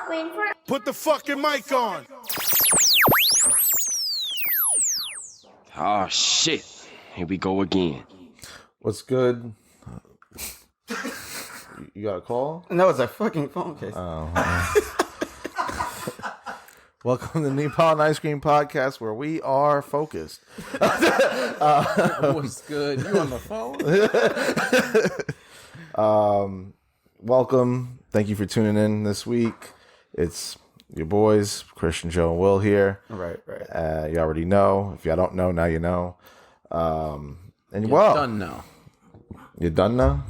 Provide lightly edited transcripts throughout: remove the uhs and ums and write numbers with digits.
waiting for. Put the fucking mic on. Oh shit. Here we go again. What's good? You got a call? No, it's a fucking phone case. Welcome to the Neapolitan Ice Cream Podcast, where we are focused. What's good? You on the phone? Welcome. Thank you for tuning in this week. It's your boys, Christian, Joe, and Will here. Right. You already know. If you don't know, now you know. And You're done now. You're done now?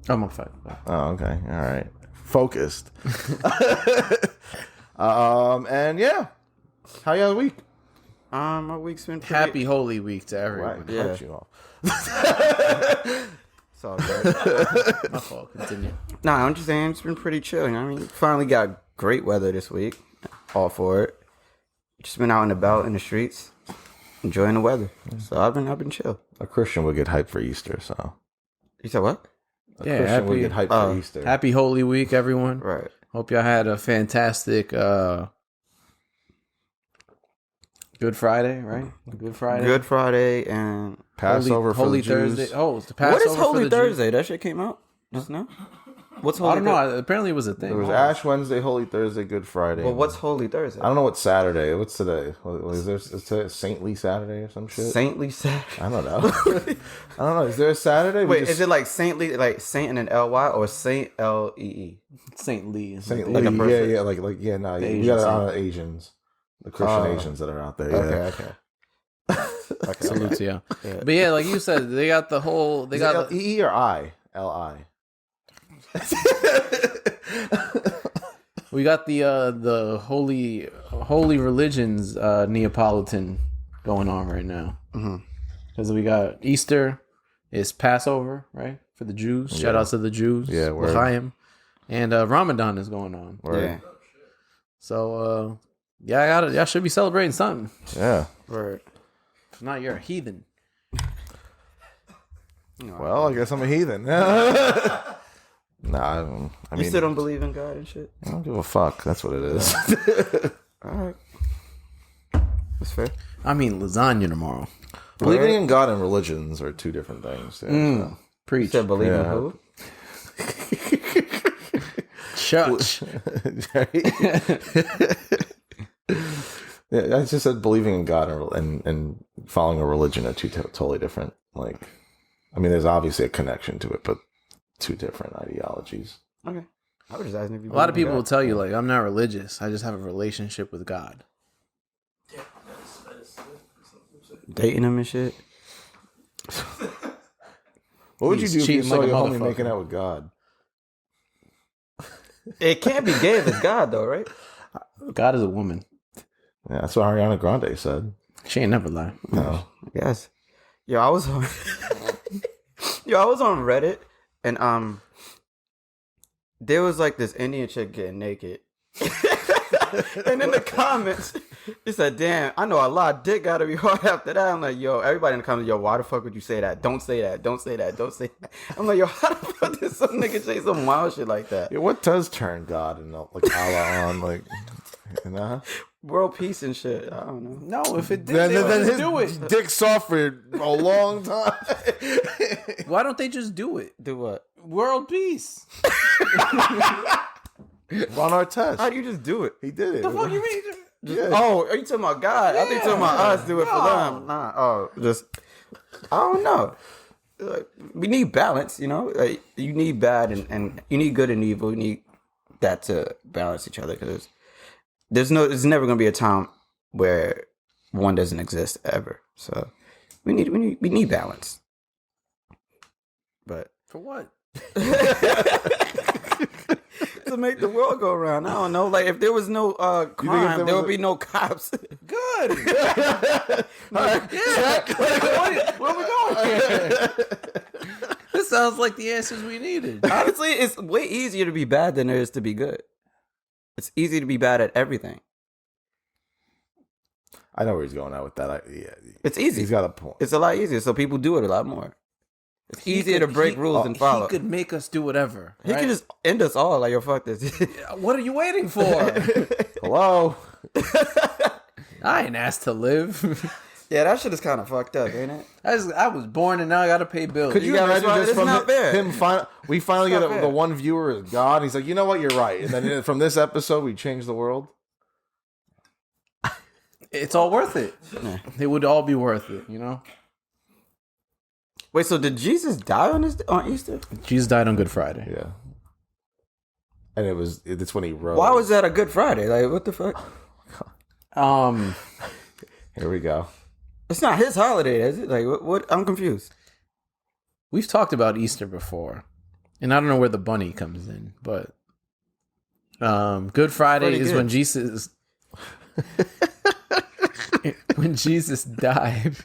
I'm a fight. Oh, okay. All right. Focused. And yeah. How y'all week? My week's been pretty... Happy Holy Week to everyone. Right. Cut you off. It's all good. My fault. Continue. Nah, I'm just saying it's been pretty chill. You know what I mean? Finally got great weather this week. All for it. Just been out and about in the streets, enjoying the weather. So I've been chill. A Christian would get hyped for Easter, so. You said what? A Christian would get hyped for Easter. Happy Holy Week, everyone. Right. Hope y'all had a fantastic Good Friday, right? Good Friday. Good Friday and Passover for Holy the Jews. Thursday. Oh, it's the Passover. what is Holy for the Thursday? That shit came out just now. What's Holy? I don't know. Apparently, it was a thing. There was Ash Wednesday, Holy Thursday, Good Friday. Well, what's Holy Thursday? I don't know what's Saturday. What's today? Is today Saintly Saturday or some shit? Saintly Saturday. I don't know. I don't know. Is there a Saturday? Wait, is it like Saintly, like Saint and an L-Y, or Saint L-E-E? Saint Lee. Saint like a Lee? person? Yeah. Like no. We got it on Asians, the Christian Asians that are out there. Yeah. Okay. Salute to you. Yeah. But yeah, like you said, they got the whole. They Is got it E or I? L-I. We got the holy religions Neapolitan going on right now. Because we got Easter, is Passover, right, for the Jews. Shout out to the Jews. Yeah, word. L'chaim. And Ramadan is going on. Word. Yeah. So y'all should be celebrating something. Yeah. Right. If not, you're a heathen. Well, I guess I'm a heathen. Nah, I mean, You still don't believe in God and shit? I don't give a fuck. That's what it is. All right. That's fair. I mean, lasagna tomorrow. Believing in God and religions are two different things. Yeah, so. Preach. You said believe in Yeah. who? Church. Yeah, I just said believing in God and following a religion are two totally different. Like, I mean, there's obviously a connection to it, but two different ideologies. Okay. I was just asking if you A lot of believe in people will God. tell you, like, I'm not religious. I just have a relationship with God. Dating him and shit. What would He's you do if you cheating saw like a your homie motherfucker. making out with God? It can't be gay if it's God, though, right? God is a woman. Yeah, that's what Ariana Grande said. She ain't never lie. No. Yes. Yo, I was on. I was on Reddit, and there was like this Indian chick getting naked, and in the comments, it said, "Damn, I know a lot of dick gotta be hard after that." I'm like, "Yo," everybody in the comments, "Yo, why the fuck would you say that? Don't say that. Don't say that. Don't say that." I'm like, "Yo, how the fuck did some nigga say some wild shit like that?" Yeah, what does turn God and like Allah on? Like, you know? World peace and shit. I don't know. No, if it did, Then his do it. dick soft for a long time. Why don't they just do it? Do what? World peace. On our test. How do you just do it? He did it. The fuck you mean? Yeah. Oh, are you talking about God? I think you're talking about us do it for them. Nah. Oh, just I don't know. Like, we need balance, you know. Like, you need bad and you need good and evil. You need that to balance each other because there's never gonna be a time where one doesn't exist ever. So we need balance. But For what? to make the world go around, I don't know. Like if there was no crime, there would be no cops. Good. Yeah. Where we going here? This sounds like the answers we needed. Honestly, it's way easier to be bad than it is to be good. It's easy to be bad at everything. I know where he's going at with that. Yeah, It's easy. He's got a point. It's a lot easier, so people do it a lot more. It's easier to break rules than follow. He could make us do whatever. He right? could just end us all. Like, yo, fuck this. What are you waiting for? Hello. I ain't asked to live. Yeah, that shit is kind of fucked up, ain't it? I was born and now I gotta pay bills. Could you Yeah, imagine that's just it's from not fair. him? We finally It's get not the fair. one viewer is God. He's like, you know what? You're right. And then from this episode, we changed the world. It's all worth it. It would all be worth it, you know? Wait, so did Jesus die on Easter? Jesus died on Good Friday. Yeah. And it's when he rose. Why was that a Good Friday? Like, what the fuck? Here we go. It's not his holiday, is it? Like, what? I'm confused. We've talked about Easter before, and I don't know where the bunny comes in, but Good Friday Pretty is good. when Jesus when Jesus died.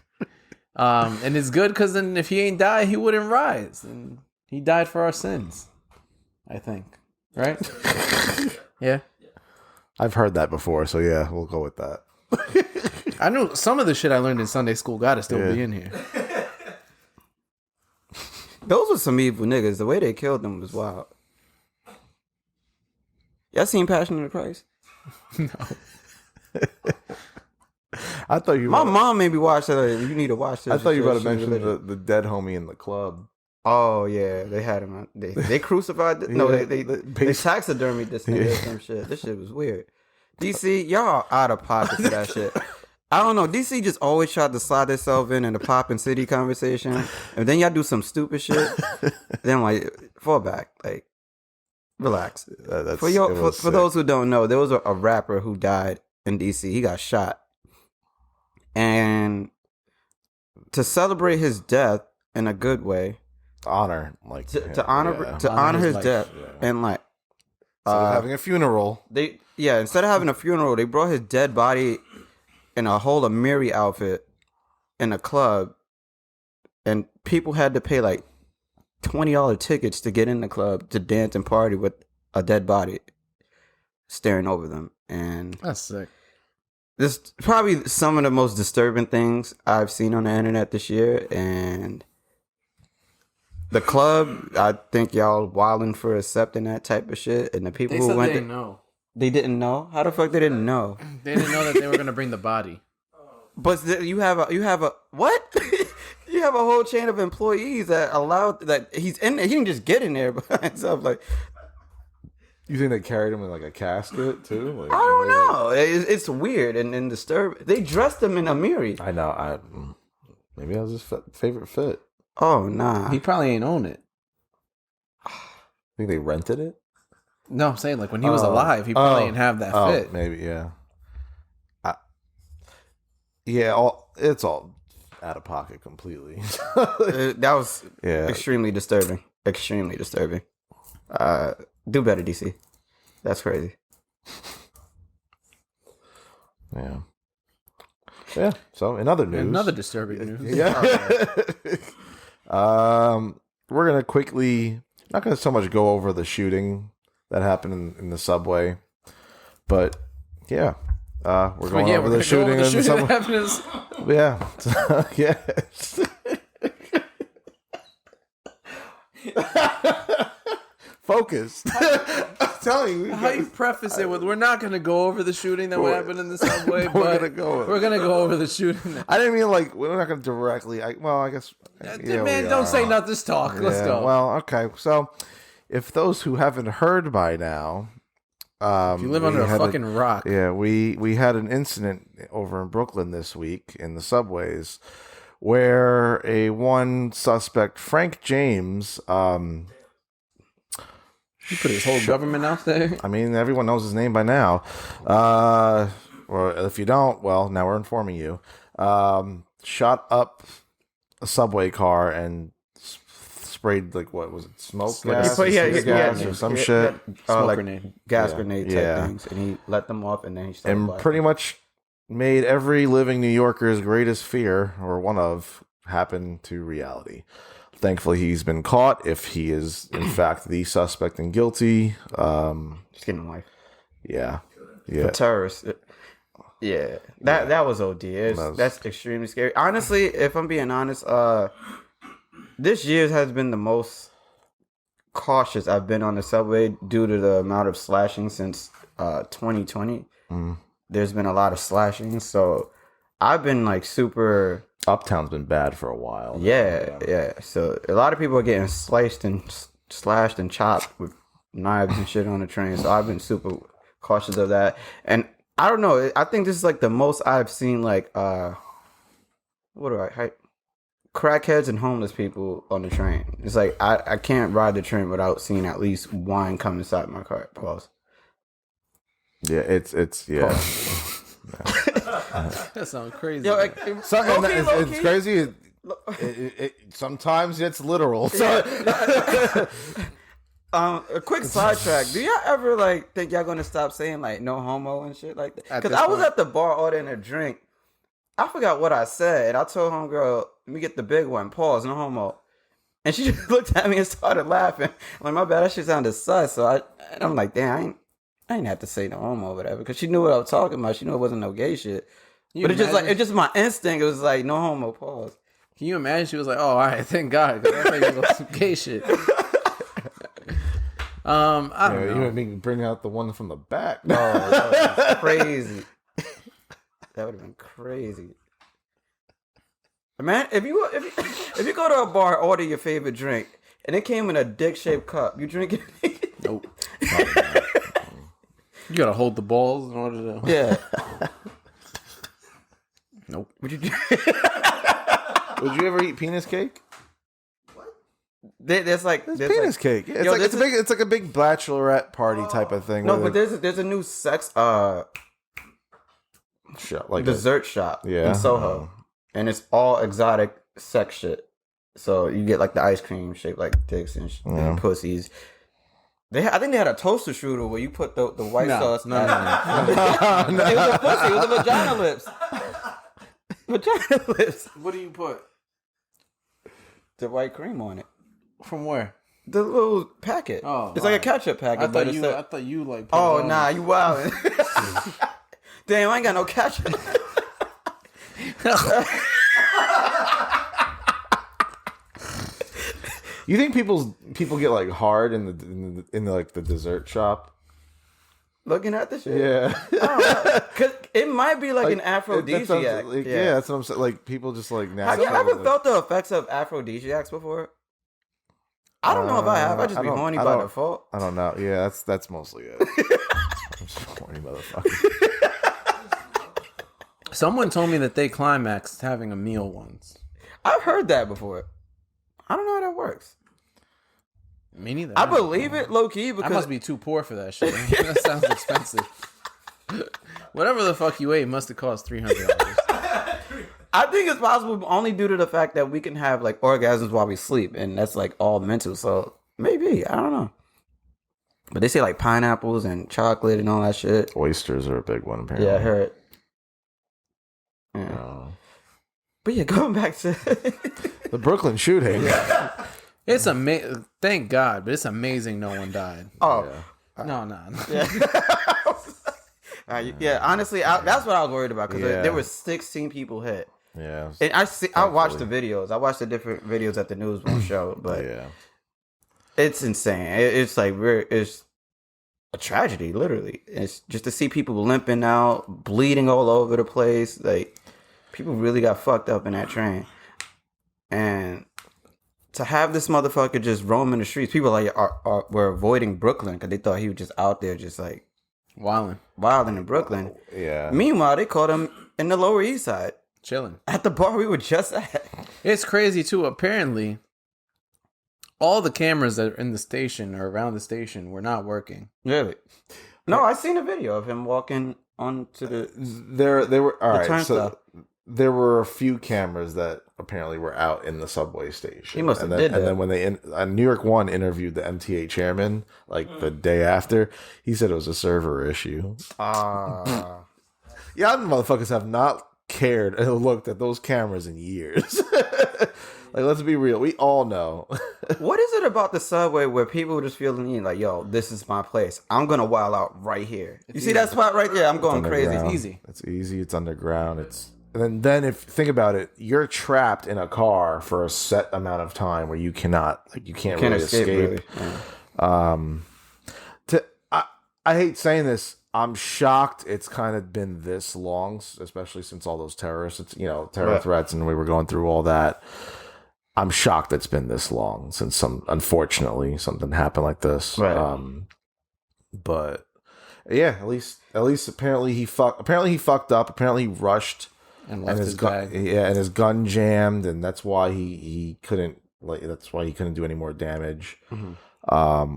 And it's good because then if he ain't died, he wouldn't rise, and he died for our sins. I think, right? Yeah. I've heard that before, so yeah, we'll go with that. I know some of the shit I learned in Sunday school got to still be in here. Those were some evil niggas. The way they killed them was wild. Y'all seen Passion of the Christ? I thought you. My mom made me watch that. Like, you need to watch this. I thought you were She about to was mention religious. the dead homie in the club. Oh yeah, they had him. They crucified. No, Yeah, they they- taxidermied this nigga or some shit. This shit was weird. DC, y'all out of pocket for that shit. I don't know. DC just always tried to slide themselves in the pop and city conversation, and then y'all do some stupid shit. Then like fall back, like relax. For those who don't know, there was a rapper who died in DC. He got shot, and to celebrate his death in a good way, honor, like to honor Honor his his life. death, Yeah. and like Instead of having a funeral. instead of having a funeral, they brought his dead body in a whole Amiri outfit in a club, and people had to pay like $20 tickets to get in the club to dance and party with a dead body staring over them. And That's sick. this is probably some of the most disturbing things I've seen on the internet this year. And the club, I think y'all wilding for accepting that type of shit. And the people They who said went they there, didn't know. they didn't know. How the fuck they didn't know? They didn't know that they were gonna bring the body. But you have a what? You have a whole chain of employees that allowed that he's in there. He didn't just get in there by himself. Like, You think they carried him in like a casket too? Like, I don't know. It's weird and disturbing. They dressed him in Amiri. I know. Maybe that was his favorite fit. Oh nah. He probably ain't own it. Think they rented it? No, I'm saying like when he was alive, he probably didn't have that fit. Maybe, yeah. It's all out of pocket completely. That was Yeah. extremely disturbing. Extremely disturbing. Do better, DC. That's crazy. Yeah. Yeah. So in other news, Another disturbing news. yeah. We're gonna quickly, not gonna so much go over the shooting that happened in the subway, but yeah, we're going over the shooting in the subway. that happened is- Yeah, yeah. Focus. I'm telling you. How you preface it with, we're not going to go over the shooting that happened in the subway, but We're gonna go over the shooting. I didn't mean like we're not going to directly. I guess. Yeah, Man, we don't are. say nothing, just talk. Let's Yeah, go. Well, okay. So, if those who haven't heard by now, if you live we under a had fucking rock. yeah, we had an incident over in Brooklyn this week in the subways where a one suspect, Frank James, He put his whole government out there. I mean, everyone knows his name by now. Or if you don't, well, now we're informing you. Shot up a subway car and sprayed, like, what was it? Smoke gas? Gas or some shit. Smoke like grenade. gas Yeah. grenade type Yeah. things, and he let them off, and then he started And blasting. pretty much made every living New Yorker's greatest fear, or one of, happen to reality. Thankfully, he's been caught. If he is, in fact, the suspect and guilty, Just getting life. yeah. Terrorists. Yeah, that was OD. That was- That's extremely scary. Honestly, if I'm being honest, this year has been the most cautious I've been on the subway due to the amount of slashing since 2020. There's been a lot of slashing, so I've been like super. Uptown's been bad for a while. Yeah. So a lot of people are getting sliced and slashed and chopped with knives and shit on the train. So I've been super cautious of that. And I don't know. I think this is like the most I've seen like crackheads and homeless people on the train. It's like I can't ride the train without seeing at least one come inside my car. Pause. Yeah, it's yeah. That sounds crazy. Yo, like, It's low-key. crazy. Sometimes it's literal. So, A quick sidetrack. Do y'all ever like think y'all gonna stop saying like no homo and shit like that? At Because this I was point. at the bar ordering a drink. I forgot what I said. And I told homegirl, let me get the big one. Pause, no homo. And she just looked at me and started laughing. I'm like, my bad, that shit sounded sus. So I'm like, damn, I ain't have to say no homo or whatever. Because she knew what I was talking about. She knew it wasn't no gay shit. You But it's just my instinct. It was like, no homo, pause. Can you imagine? She was like, "Oh, all right, thank God." 'Cause I thought you was on some gay shit. I don't know. you would mean bring out the one from the back. Oh, that was crazy. That would have been crazy. Man, if you go to a bar, order your favorite drink, and it came in a dick-shaped cup, you drink it? Nope. You gotta hold the balls in order to. Yeah. Nope. Would you? Would you ever eat penis cake? There's Penis cake. Yeah, it's like a big bachelorette party type of thing. No, but there's a new sex shop, like dessert shop Yeah. in Soho, and it's all exotic sex shit. So you get like the ice cream shaped like dicks and pussies. I think they had a toaster strudel where you put the white sauce. No. It was a pussy. It was a vagina lips. Vagina lips. What do you put? The white cream on it. From where? The little packet. Oh, it's like a ketchup packet. I thought you like. Put Oh it on. nah, you wildin'. Damn, I ain't got no ketchup. You think people get like hard in the dessert shop? Looking at this shit. Yeah. Cause it might be like an aphrodisiac. Yeah, that's what I'm saying. Like people just like Have naturally. you ever felt the effects of aphrodisiacs before? I don't know if I have. I just be horny by default. I don't know. Yeah, that's mostly it. I'm just a horny motherfucker. Someone told me that they climaxed having a meal once. I've heard that before. I don't know how that works. Me neither. I believe it low key I because must be too poor for that shit. That sounds expensive. Whatever the fuck you ate must have cost $300. I think it's possible only due to the fact that we can have like orgasms while we sleep, and that's like all mental. So maybe I don't know. But they say like pineapples and chocolate and all that shit. Oysters are a big one, apparently. Yeah, I heard. Yeah. But yeah, going back to The Brooklyn shooting. It's amazing. Thank God, but it's amazing no one died. oh No. yeah, honestly, that's what I was worried about because Yeah. there were 16 people hit. Yeah. And I watched the videos. I watched the different videos that the news won't show, but Yeah. it's insane. It's like it's a tragedy, literally. It's just to see people limping out, bleeding all over the place. Like people really got fucked up in that train, and to have this motherfucker just roaming the streets, people like were avoiding Brooklyn because they thought he was just out there, just like wilding in Brooklyn. Yeah. Meanwhile, they caught him in the Lower East Side Chilling. at the bar we were just at. It's crazy too. Apparently, all the cameras that are in the station or around the station were not working. Really? No, I seen a video of him walking onto the They were all right. turnstile. So there were a few cameras that apparently were out in the subway station. He must have and then, did that. And then when they New York One interviewed the MTA chairman like the day after, he said it was a server issue. Ah. Yeah, motherfuckers have not cared and looked at those cameras in years. Like, let's be real. We all know. What is it about the subway where people just feel the need like, yo, this is my place. I'm going to wild out right here. You see that spot right there? I'm going crazy. Underground. easy. It's easy. It's underground. And then if think about it, you're trapped in a car for a set amount of time where you can't really escape. Really. Yeah. I hate saying this. I'm shocked it's kind of been this long, especially since all those terror threats, and we were going through all that. I'm shocked it's been this long since unfortunately something happened like this. Right. But yeah, at least apparently he fucked up. Apparently he rushed And left his gun, bag. yeah, and his gun jammed, and that's why he couldn't do any more damage.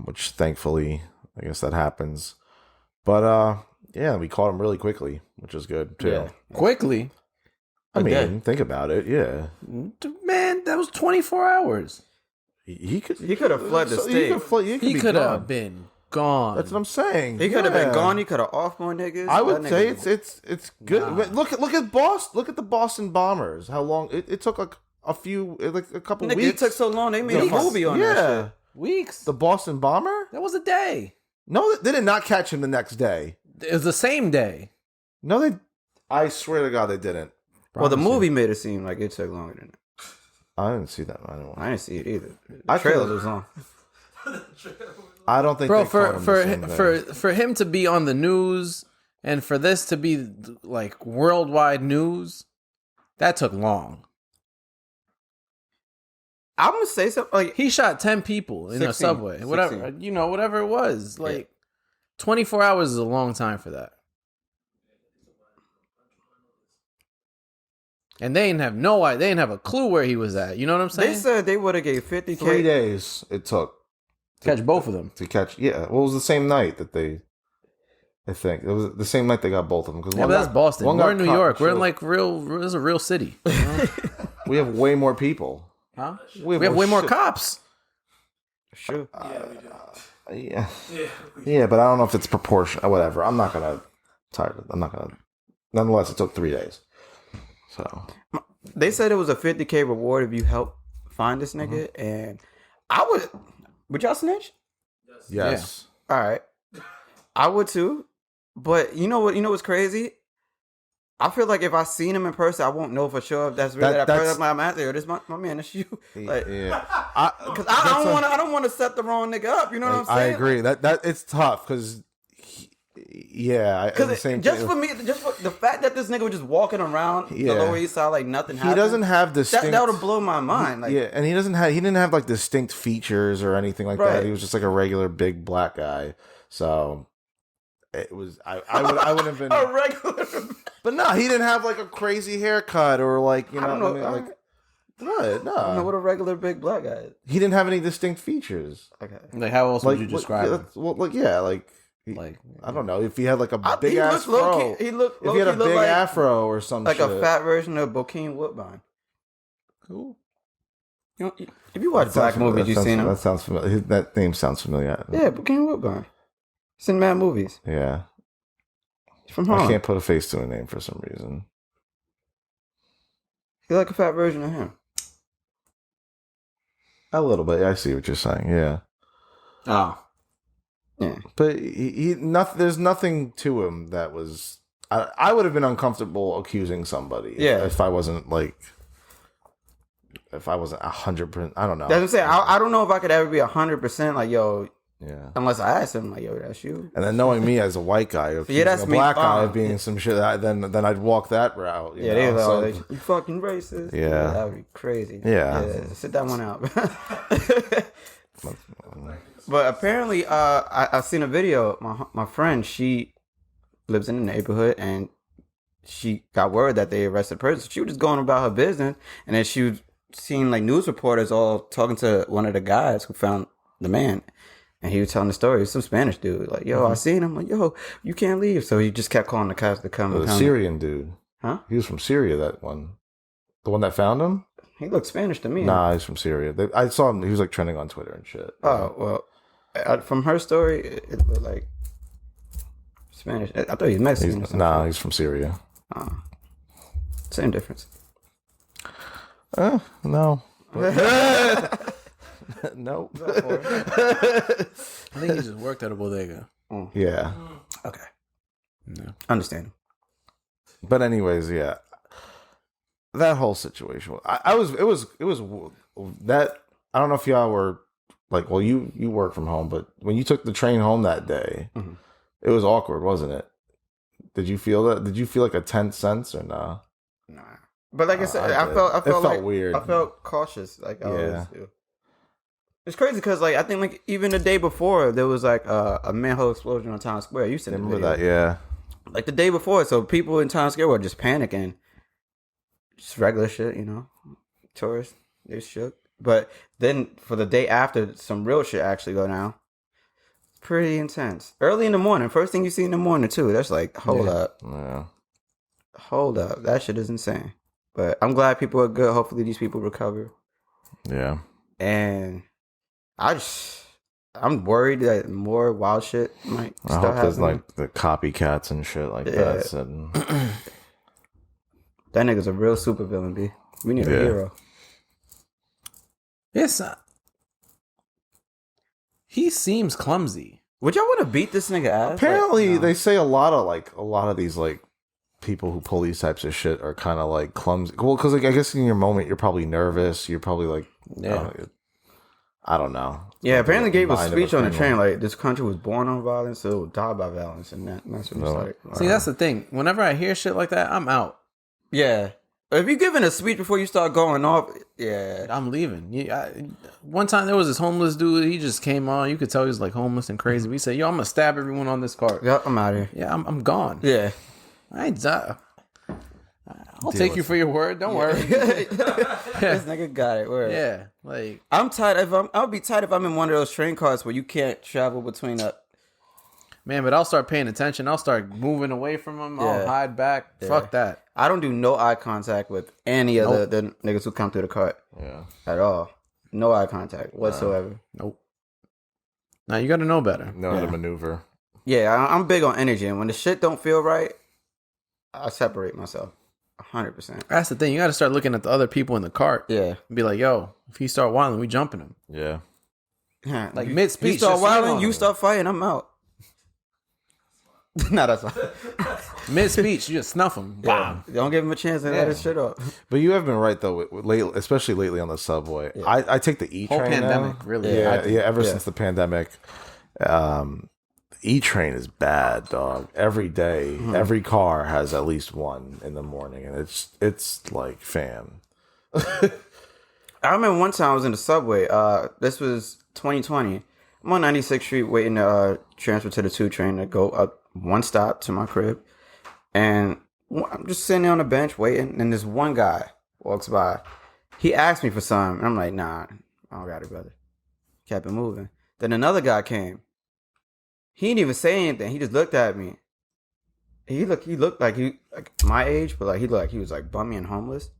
Which thankfully, I guess that happens. But yeah, we caught him really quickly, which is good too. Yeah. Quickly. I mean, Okay. think about it. Yeah, Man, that was 24 hours. he could have fled the state. He could have been gone. That's what I'm saying. He could have been Yeah. gone. He could have off more niggas. I would That say nigga- it's good. Look at Boston. Look at the Boston bombers. How long it took a couple Nigga, weeks. it took so long. They made a movie on that shit. Weeks. The Boston bomber? That was a day. No, they did not catch him the next day. It was the same day. No, I swear to God, they didn't. Well, the movie made it seem like it took longer than it. I didn't see that. I didn't see it either. The I trailer could've- was long. I don't think. Bro, they caught him the same day. for him to be on the news and for this to be like worldwide news, that took long. I'm gonna say something like He shot 10 people in a 16, subway. Whatever, 16. whatever it was. Like 24 hours is a long time for that. And they didn't have they didn't have a clue where he was at. You know what I'm saying? they said they would have gave 50K. 3 days it took Catch both of them. to catch. Yeah, well, it was the same night that they. I think it was the same night they got both of them. Yeah, but that's Boston. one We're got in New caught York. We're in short. like this is a real city. You know? We have way more people. Huh? We have way more shit. cops. Sure. Yeah. Yeah, but I don't know if it's proportional. Whatever. I'm not gonna. Nonetheless, it took 3 days. So They said it was a 50K reward if you help find this nigga, and I would. Would y'all snitch? yes. All right, I would too. But you know what? You know what's crazy? I feel like if I seen him in person, I won't know for sure if that's really that person. I'm out there. This my man. That's you. Like, Yeah. because I don't want to set the wrong nigga up. You know what I'm I saying? agree. That it's tough because. Yeah, Because just for me, just for the fact that this nigga was just walking around the Lower East Side like nothing happened. He doesn't have distinct. That would blow my mind. Like, yeah, and he didn't have like distinct features or anything like Right. that. He was just like a regular big black guy. So it was. I would have been a regular. But no, he didn't have like a crazy haircut or like I don't know. what I mean? Like what? I don't know No, what a regular big black guy is. he didn't have any distinct features. Okay. Like, how else Like would you describe him? like I don't know if he had like a big he ass looked fro. low-key- he looked If he had a low-key big like, afro or some like shit. a fat version of Bokeem Woodbine. Cool. You know, if you watch black movies, you've seen him. That sounds familiar. That name sounds familiar. Yeah, Bokeem Woodbine. He's in mad movies. Yeah. He's from I Harlem. can't put a face to a name for some reason. He's like a fat version of him. A little bit. I see what you're saying. Yeah. Oh. Yeah. But there's nothing to him that was. I would have been uncomfortable accusing somebody. Yeah. If I wasn't like. If I wasn't 100%. I don't know. That's what I'm saying. I don't know if I could ever be 100% like, yo, Yeah. unless I asked him, like, yo, that's you. And then knowing me as a white guy, accusing that's a me. black guy of Fine. being some shit, then I'd walk that route. Yeah, they like, you fucking racist. Yeah. That would be crazy. Yeah. Sit that one out. But apparently, I've seen a video. My friend, she lives in the neighborhood, and she got word that they arrested a person. She was just going about her business, and then she was seeing like news reporters all talking to one of the guys who found the man, and he was telling the story. He was some Spanish dude, like, yo, I seen him. Like, yo, you can't leave. So he just kept calling the cops to come. The Syrian dude. Huh? He was from Syria, that one. The one that found him? He looked Spanish to me. Nah, he's from Syria. I saw him. He was like trending on Twitter and shit. Oh, well, from her story, it looked like Spanish. I thought he was Mexican. or something. He's from Syria. Same difference. No. No. I think he just worked at a bodega. Yeah. Okay. No. Understand. But anyways, yeah. that whole situation. It was that. I don't know if y'all were like, well, you work from home, but when you took the train home that day, it was awkward, wasn't it? Did you feel that? Did you feel like a tense sense or no? Nah. But like I said, I it felt like, weird. I felt cautious, like I always do. It's crazy because, like, I think, like, even the day before, there was, like, a manhole explosion on Times Square. You said remember that, yeah. Like, the day before, so people in Times Square were just panicking. Just regular shit, you know? Tourists, they shook. But then, for the day after, some real shit actually go down. Pretty intense. Early in the morning. First thing you see in the morning, too. That's like, hold up. Yeah. Hold up. That shit is insane. But I'm glad people are good. Hopefully, these people recover. Yeah. And... I'm worried that more wild shit might I start hope there's happening. like the copycats and shit like that. So, that nigga's a real supervillain, B. We need a hero. Yes, he seems clumsy. Would y'all want to beat this nigga ass? apparently, Like, no. they say a lot of these like people who pull these types of shit are kind of like clumsy. Well, because like, I guess in your moment you're probably nervous. You're probably like, I don't know. Yeah, apparently gave a Mind of speech on the criminal. train like this country was born on violence, so it will die by violence, and that's what it's like. See, that's the thing. Whenever I hear shit like that, I'm out. Yeah. If you giving a speech before you start going off, yeah. I'm leaving. One time there was this homeless dude. He just came on. You could tell he was like homeless and crazy. We said, "Yo, I'm gonna stab everyone on this cart." Yep, I'm out of here. Yeah, I'm gone. Yeah. I ain't die. I'll take you for your word. Don't worry. This nigga got it. Word. Yeah, like I'm tight. I'll be tight if I'm in one of those train cars where you can't travel between a. man, but I'll start paying attention. I'll start moving away from him. I'll Yeah. hide back. Yeah. Fuck that. I don't do no eye contact with any of the niggas who come through the cart. Yeah. At all. No eye contact whatsoever. Nope. Now you got to know better. No other maneuver. Yeah, I'm big on energy, and when the shit don't feel right, I separate myself 100%. That's the thing. You got to start looking at the other people in the cart. Yeah. And be like, yo, if he start wilding, we jumping him. Yeah. Yeah. Like mid-speech, You start just lean on wilding, you him. start fighting, I'm out. Nah, that's fine. Mid-speech, you just snuff him. Bam. Don't give him a chance to let his shit up. But you have been right though, especially lately on the subway. I take the E Whole train pandemic, now. really. Yeah, I ever since the pandemic, E train is bad, dog. Every day, every car has at least one in the morning, and it's like, fam. I remember one time I was in the subway. This was 2020. I'm on 96th Street waiting to transfer to the 2 train to go up one stop to my crib. And I'm just sitting there on the bench waiting, and this one guy walks by. He asked me for something. And I'm like, nah, I don't got it, brother. Kept it moving. Then another guy came. He didn't even say anything. He just looked at me. He looked like my age, but like he looked like he was like bummy and homeless.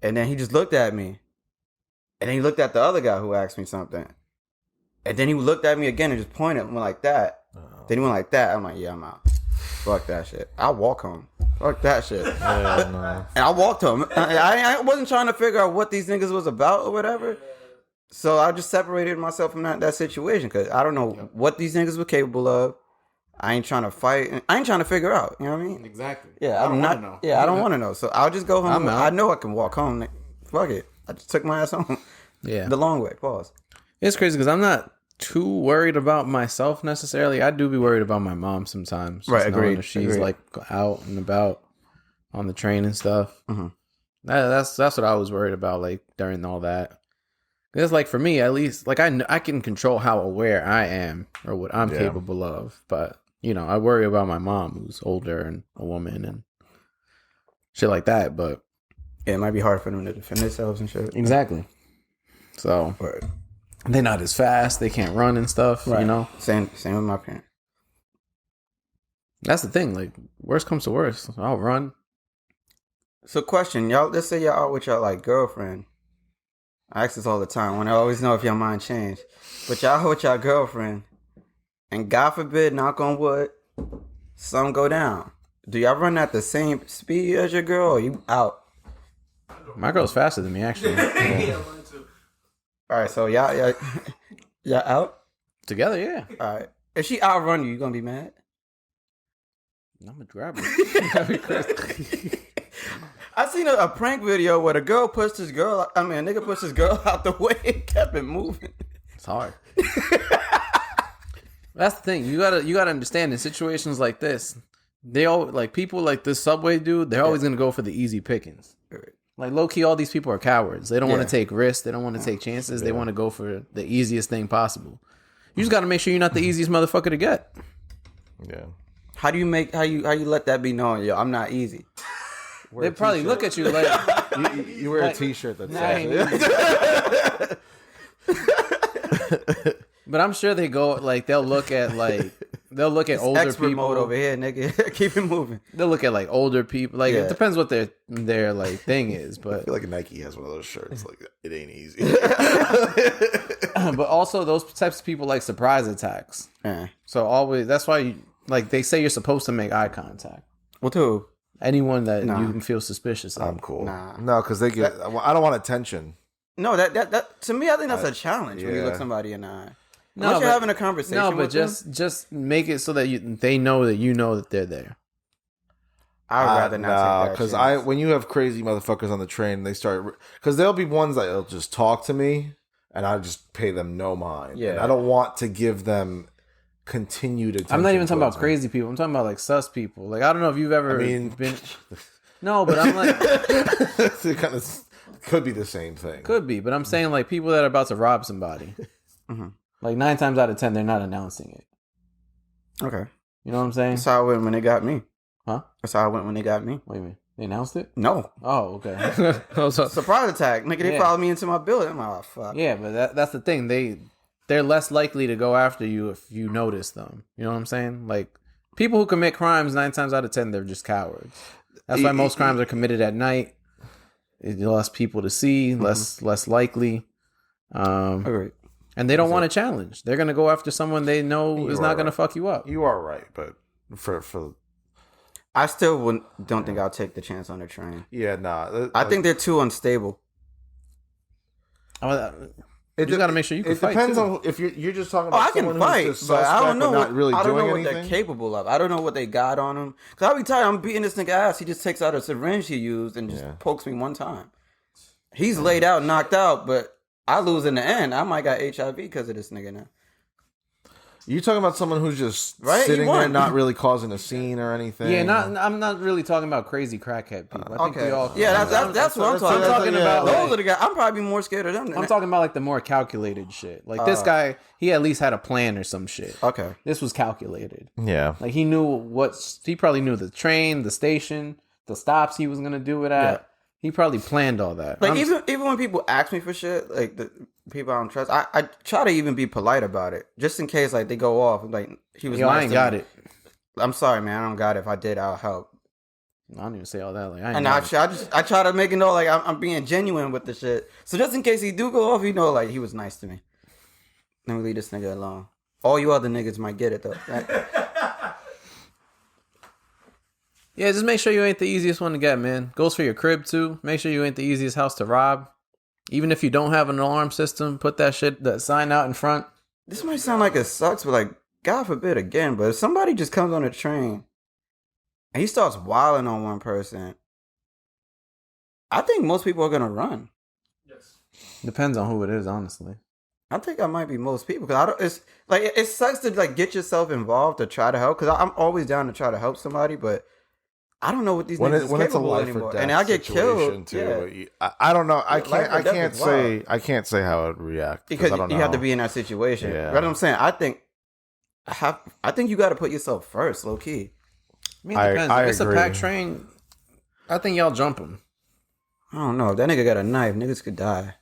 And then he just looked at me. And then he looked at the other guy who asked me something. And then he looked at me again and just pointed and went like that. Then he went like that. I'm like, yeah, I'm out. Fuck that shit. I'll walk home. Fuck that shit. Yeah, no. And I walked home. I wasn't trying to figure out what these niggas was about or whatever. So I just separated myself from that situation because I don't know what these niggas were capable of. I ain't trying to fight. I ain't trying to figure out. You know what I mean? Exactly. Yeah, I don't want to know. Yeah, I don't want to know. So I'll just go home. I'm out. I know I can walk home. Fuck it. I just took my ass home. Yeah. The long way. Pause. It's crazy because I'm not too worried about myself necessarily. I do be worried about my mom sometimes. Right, Just knowing agreed, if she's agreed. like out and about on the train and stuff. Mm-hmm. That's what I was worried about, like during all that. Because like for me, at least, like I can control how aware I am or what I'm capable of. But you know, I worry about my mom who's older and a woman and shit like that. But Yeah, it might be hard for them to defend themselves and shit. exactly. So Right. they're not as fast. They can't run and stuff. You know. Same with my parents. That's the thing. Like, worst comes to worst, I'll run. So question, y'all, let's say y'all out with y'all like girlfriend. I ask this all the time. I want to always know if your mind changed. But y'all out with y'all girlfriend, and God forbid, knock on wood, some go down. Do y'all run at the same speed as your girl, or you out? My girl's faster than me, actually. All right, so y'all out? Together, yeah. All right. If she outrun you gonna be mad? I'm gonna grab her. That'd be crazy. I seen a prank video where a nigga pushed his girl out the way and kept it moving. It's hard. That's the thing. You gotta understand in situations like this, they all like people like this Subway dude. They're always gonna go for the easy pickings. Like low key, all these people are cowards. They don't want to take risks. They don't want to take chances. They want to go for the easiest thing possible. You just gotta make sure you're not the easiest motherfucker to get. Yeah. How do you let that be known? Yo, I'm not easy. They probably look at you like you wear like, a t-shirt that nah, says but I'm sure they go like they'll look at older Expert people mode over here, nigga. Keep it moving. They'll look at like older people. Like it depends what their like thing is, I but feel like Nike has one of those shirts. Like it ain't easy. but also those types of people like surprise attacks. So always that's why you like they say you're supposed to make eye contact. With who? Anyone that you can feel suspicious of. I'm cool. Nah. No, because they get. I don't want attention. No, that to me, I think that's a challenge when you look somebody in the eye. Unless you're having a conversation. No, but with just make it so that they know that they're there. I'd rather not take that because chance. when you have crazy motherfuckers on the train, they start because there'll be ones that'll just talk to me, and I just pay them no mind. Yeah, and I don't want to give them continued attention. I'm not even talking about towards me. crazy people. I'm talking about like sus people. Like I don't know if you've ever been. No, but I'm like it kind of could be the same thing. could be, but I'm saying like people that are about to rob somebody. Like 9 times out of 10, they're not announcing it. Okay. You know what I'm saying? That's how I went when they got me. Huh? That's how I went when they got me. What do you mean? They announced it? No. Oh, okay. Surprise attack. Nigga, they followed me into my building. I'm like, oh, fuck. Yeah, but that's the thing. They're less likely to go after you if you notice them. You know what I'm saying? Like people who commit crimes 9 times out of 10, they're just cowards. That's why most crimes are committed at night. It's less people to see, less likely. Agreed. And they don't want a challenge. They're gonna go after someone they know is not gonna fuck you up. You are right, but for I still don't think I'll take the chance on the train. yeah, nah. I think they're too unstable. You just gotta make sure you can fight. It depends too. on if you're just talking Oh, about I can someone fight, who's just but I don't know not really I don't doing know what anything. they're capable of. I don't know what they got on them. Cause I'll be tired. I'm beating this nigga ass. He just takes out a syringe he used and just pokes me one time. He's laid out, knocked out, but I lose in the end. I might got HIV because of this nigga now. You talking about someone who's just Right? sitting He won. there, not really causing a scene or anything? Yeah, I'm not really talking about crazy crackhead people. I think we all. Yeah, that's what I'm talking I'm talking about. Those Like, are the guys. I'm probably more scared of them than I'm talking about like the more calculated shit. Like this guy, he at least had a plan or some shit. Okay. This was calculated. Yeah. Like he probably knew the train, the station, the stops he was gonna do it at. He probably planned all that. Like even when people ask me for shit, like the people I don't trust, I try to even be polite about it, just in case like they go off. Like he was. Yo, nice I ain't to got me. it. I'm sorry, man. I don't got it. If I did, I'll help. I don't even say all that. Like I ain't And got it. I try to make it know like I'm being genuine with the shit. So just in case he do go off, you know, like he was nice to me. Let me leave this nigga alone. All you other niggas might get it though. Yeah, just make sure you ain't the easiest one to get, man. Goes for your crib too. Make sure you ain't the easiest house to rob. Even if you don't have an alarm system, put that sign out in front. This might sound like it sucks, but like, God forbid again, but if somebody just comes on a train and he starts wilding on one person, I think most people are gonna run. Depends on who it is, honestly. I think I might be most people because it's like it sucks to like get yourself involved to try to help because I'm always down to try to help somebody, but I don't know what these niggas is when it's a capable life anymore, or death and I get situation, killed. too. I don't know. I life or death can't is say. wild. I can't say how I'd react Because I don't you know. have to be in that situation. Yeah. Right? What I'm saying, I think you got to put yourself first, low key. I mean, it depends. I If it's agree. a packed train, I think y'all jump him. I don't know. If that nigga got a knife, niggas could die.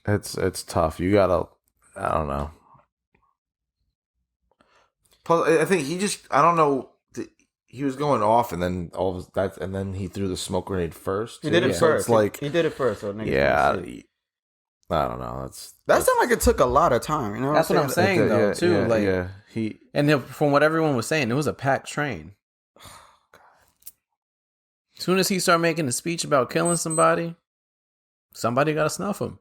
It's tough. You gotta. I don't know. Plus, I think he just. I don't know. He was going off, and then all of that, and then he threw the smoke grenade first. He did it So first. It's like, he did it first. So niggas yeah. couldn't see. I don't know. That sounded like it took a lot of time. You know, That's what I'm saying, though, yeah, too. Yeah, like, yeah. He. and from what everyone was saying, it was a packed train. As soon as he started making a speech about killing somebody got to snuff him.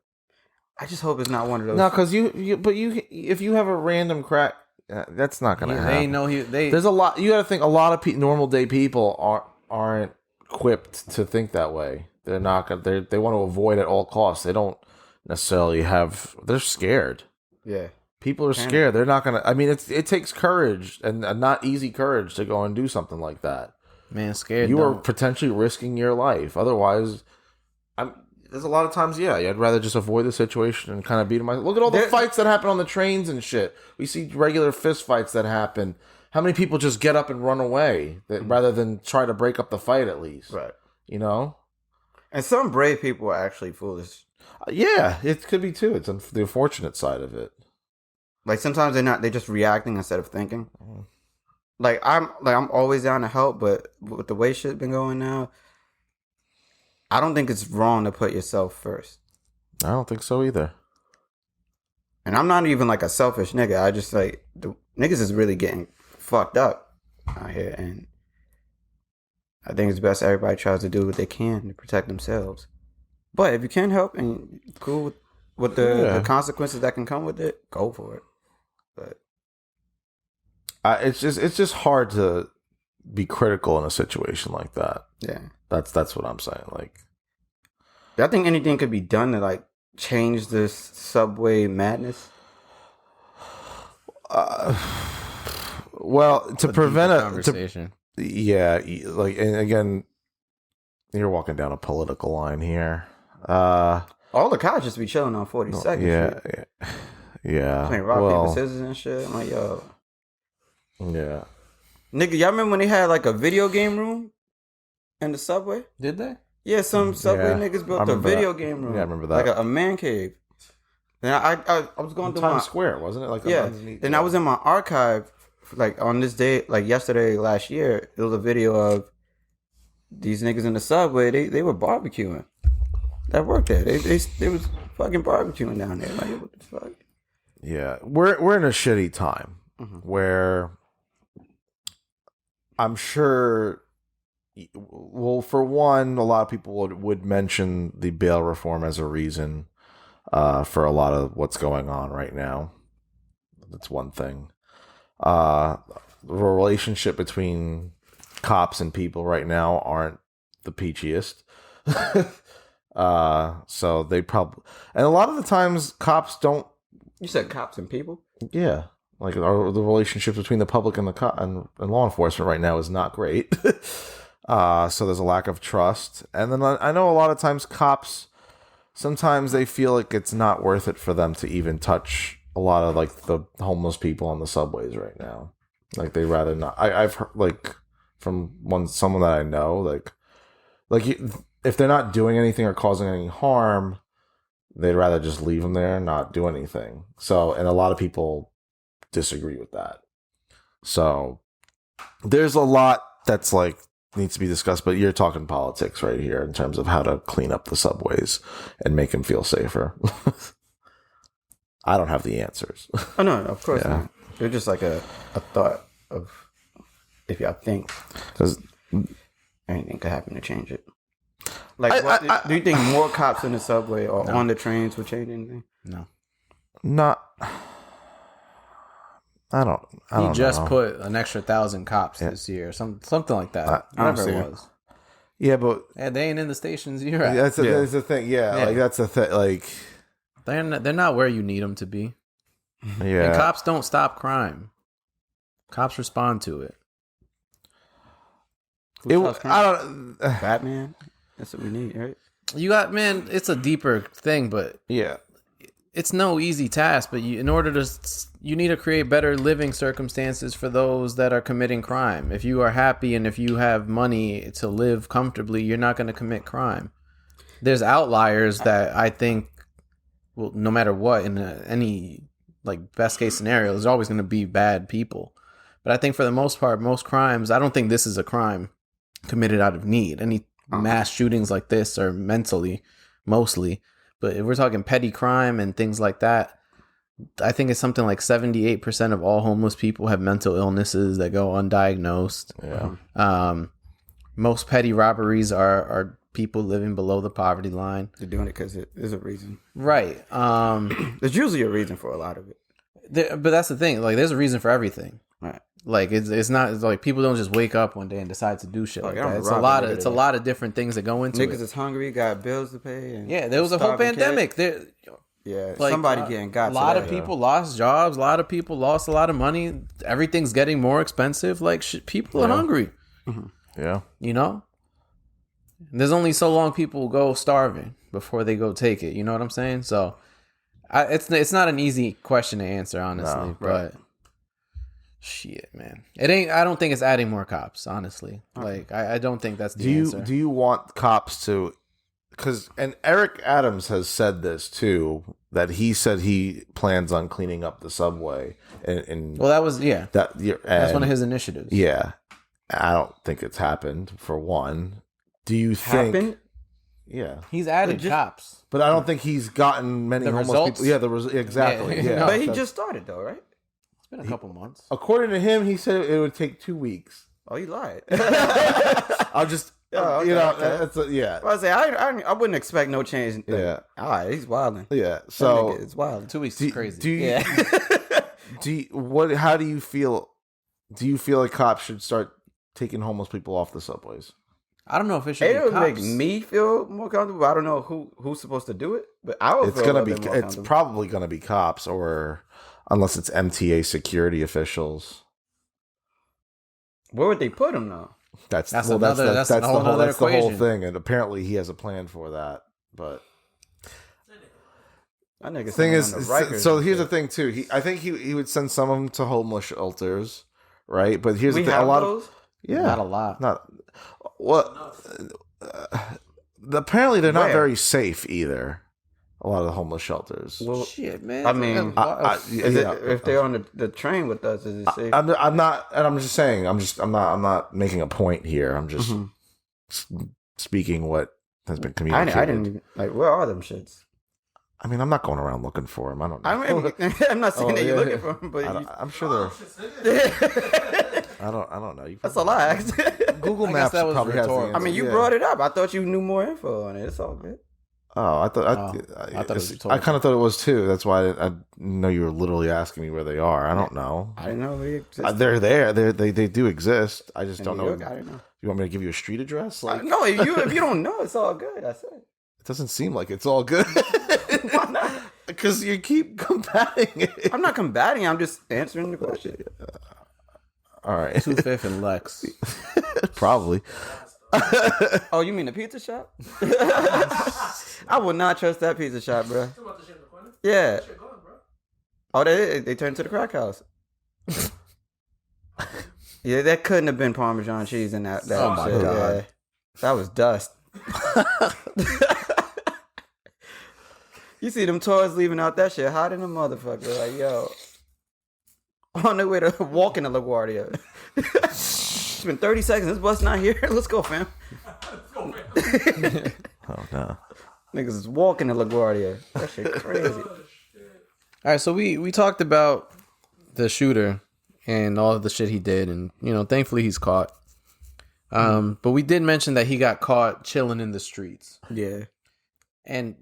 I just hope it's not one of those. No, because if you have a random crack, that's not gonna happen. They know There's a lot. You got to think a lot of normal day people aren't equipped to think that way. They're not gonna. They want to avoid at all costs. They don't necessarily have. They're scared. Yeah. People are scared. They're not gonna. I mean, it takes courage and not easy courage to go and do something like that. Man, scared. You are potentially risking your life. Otherwise, there's a lot of times, I'd rather just avoid the situation and kind of beat them. Look at all the fights that happen on the trains and shit. We see regular fist fights that happen. How many people just get up and run away rather than try to break up the fight at least? Right. You know? And some brave people are actually foolish. Yeah, it could be too. It's the unfortunate side of it. Like sometimes they're just reacting instead of thinking. Like I'm always down to help, but with the way shit's been going now, I don't think it's wrong to put yourself first. I don't think so either. And I'm not even like a selfish nigga. I just like the niggas is really getting fucked up out here, and I think it's best everybody tries to do what they can to protect themselves. But if you can help and cool with the consequences that can come with it, go for it. But it's just hard to be critical in a situation like that. Yeah, that's what I'm saying. Like, I think anything could be done to like change this subway madness. Well, to prevent a conversation. Like, and again, you're walking down a political line here. All the cops just be chilling on 42nd. Yeah. Playing rock, paper, scissors and shit. I'm like, yo. Yeah. Nigga, y'all remember when they had like a video game room in the subway? Did they? Yeah, some subway niggas built a video game room. Yeah, I remember that. Like a man cave. And I was going through Times Square, wasn't it? Like and I was in my archive, like on this day, like yesterday, last year. It was a video of these niggas in the subway. They were barbecuing. That worked there. They was fucking barbecuing down there. Like, what the fuck? Yeah, we're in a shitty time where I'm sure. Well, for one, a lot of people would mention the bail reform as a reason for a lot of what's going on right now. That's one thing. The relationship between cops and people right now aren't the peachiest. So they probably, and a lot of the times cops don't. You said cops and people? Yeah. Like the relationship between the public and and law enforcement right now is not great. So there's a lack of trust. And then I know a lot of times cops, sometimes they feel like it's not worth it for them to even touch a lot of like the homeless people on the subways right now. Like they rather not. I've heard like from someone that I know, like if they're not doing anything or causing any harm, they'd rather just leave them there and not do anything. So, and a lot of people disagree with that. So there's a lot that's like needs to be discussed, but you're talking politics right here in terms of how to clean up the subways and make them feel safer. I don't have the answers. Oh no, of course not. They're just like a thought of if y'all think, because anything could happen to change it. Like, do you think more cops in the subway or on the trains would change anything? No. Not. I don't He just know. put an extra 1,000 cops this year, something like that. Whatever it was. Yeah, but They ain't in the stations you're at. that's the thing. Yeah, like that's the thing. Like They're not where you need them to be. yeah, And cops don't stop crime. Cops respond to it. I don't. Batman. That's what we need, right? You got, man, it's a deeper thing, but Yeah, it's no easy task. But you need to create better living circumstances for those that are committing crime. If you are happy and if you have money to live comfortably, you're not going to commit crime. There's outliers that I think, well, no matter what, in any like best case scenario, there's always going to be bad people. But I think for the most part, most crimes, I don't think this is a crime committed out of need. Any mass shootings like this are mentally, mostly. But if we're talking petty crime and things like that, I think it's something like 78% of all homeless people have mental illnesses that go undiagnosed. yeah. Most petty robberies are people living below the poverty line. They're doing it because there's a reason. Right. There's usually a reason for a lot of it. But that's the thing. Like, there's a reason for everything. Right. Like it's not it's like people don't just wake up one day and decide to do shit like I'm that. It's a robbing lot of niggas it's a today. lot of different things that go into Niggas it. is hungry, got bills to pay. And Yeah, there was a whole starving pandemic. kids. There, Yeah, like, somebody getting got a lot today. of people lost jobs. A lot of people lost a lot of money. Everything's getting more expensive. Like people are hungry. Yeah. You know, there's only so long people go starving before they go take it. You know what I'm saying? So, it's not an easy question to answer, honestly. But shit, man, it ain't. I don't think it's adding more cops. Honestly, like I don't think that's the answer. Do you want cops to? Because and Eric Adams has said this too. That he said he plans on cleaning up the subway. And Well, that was that's one of his initiatives. Yeah, I don't think it's happened. For one, do you think? Happened? Yeah, He's added cops. but I don't think he's gotten many The homeless results? people. Yeah, exactly. Yeah, Yeah, no. But he just started though, right? It's been a couple months. according to him, he said it would take 2 weeks. Oh, you lied. I'll just, okay, you know, okay. yeah, I say I wouldn't expect no change. Yeah. All right, he's wilding. yeah. So, it's wild. 2 weeks is crazy. do you, Yeah. how do you feel? Do you feel like cops should start taking homeless people off the subways? I don't know if it should It be would cops. make me feel more comfortable. I don't know who's supposed to do it, but I would. It's feel gonna a be, little bit more it's comfortable. probably gonna be cops, or unless it's MTA security officials. Where would they put him though? That's a whole nother that's the whole equation. thing, and apparently he has a plan for that. But That nigga thing is, on the Rikers so and here's the shit. thing too. I think he would send some of them to homeless shelters, right? But here's We the thing: have a lot those? of yeah, Not a lot. not what. Apparently, they're not Where? very safe either. A lot of the homeless shelters. Well, Shit, man. I mean, Is if they're on the train with us, is it safe? I'm not, and I'm just saying. I'm not making a point here. I'm just speaking what has been communicated. I didn't even, like. Where are them shits? I mean, I'm not going around looking for them. I don't know. I mean, I'm not saying that you're looking for them, but I'm sure they're. I don't know. You that's all I asked. Google I guess Maps that was probably has the rhetorical. I mean, you answer, brought it up. I thought you knew more info on it. It's all good. Oh, I thought I thought it was I rhetorical. kind of thought it was too. That's why I know you were literally asking me where they are. I don't know. I didn't know they existed. They're there. They do exist. I just don't New know. York, I didn't know. You want me to give you a street address? Like, No, if you don't know, it's all good. I said. it doesn't seem like it's all good. Why not? Because you keep combating it. I'm not combating. I'm just answering the question. All right. 2/5 and Lex. Probably. Oh, you mean the pizza shop? I would not trust that pizza shop, bro. Yeah. Oh, they turned to the crack house. Yeah, that couldn't have been Parmesan cheese in that. Oh my shit. God. Yeah. That was dust. You see them toys leaving out that shit hot in a motherfucker. Like, yo. On their way to walking to LaGuardia. It's been 30 seconds. This bus not here. Let's go, fam. Oh no. Niggas is walking to LaGuardia. That shit crazy. All right, so we talked about the shooter and all of the shit he did, and thankfully he's caught. But we did mention that he got caught chilling in the streets, Yeah. and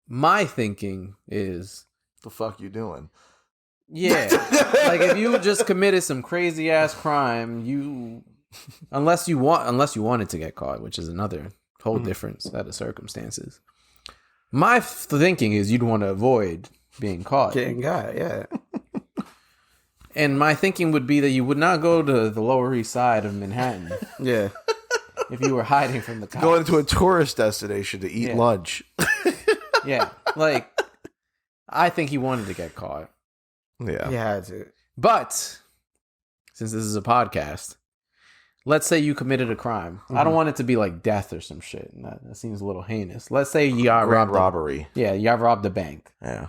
my thinking is, The fuck you doing? yeah, like if you just committed some crazy ass crime, unless you wanted to get caught, which is another whole different set of circumstances. My thinking is you'd want to avoid being caught. Getting got, yeah. And my thinking would be that you would not go to the Lower East Side of Manhattan Yeah. if you were hiding from the cops. Going to a tourist destination to eat Yeah. lunch. Yeah, like I think he wanted to get caught. Yeah. You had to. But since this is a podcast, let's say you committed a crime. I don't want it to be like death or some shit. That seems a little heinous. Let's say you got Grand robbed. robbery. Yeah, you got robbed a bank, Yeah.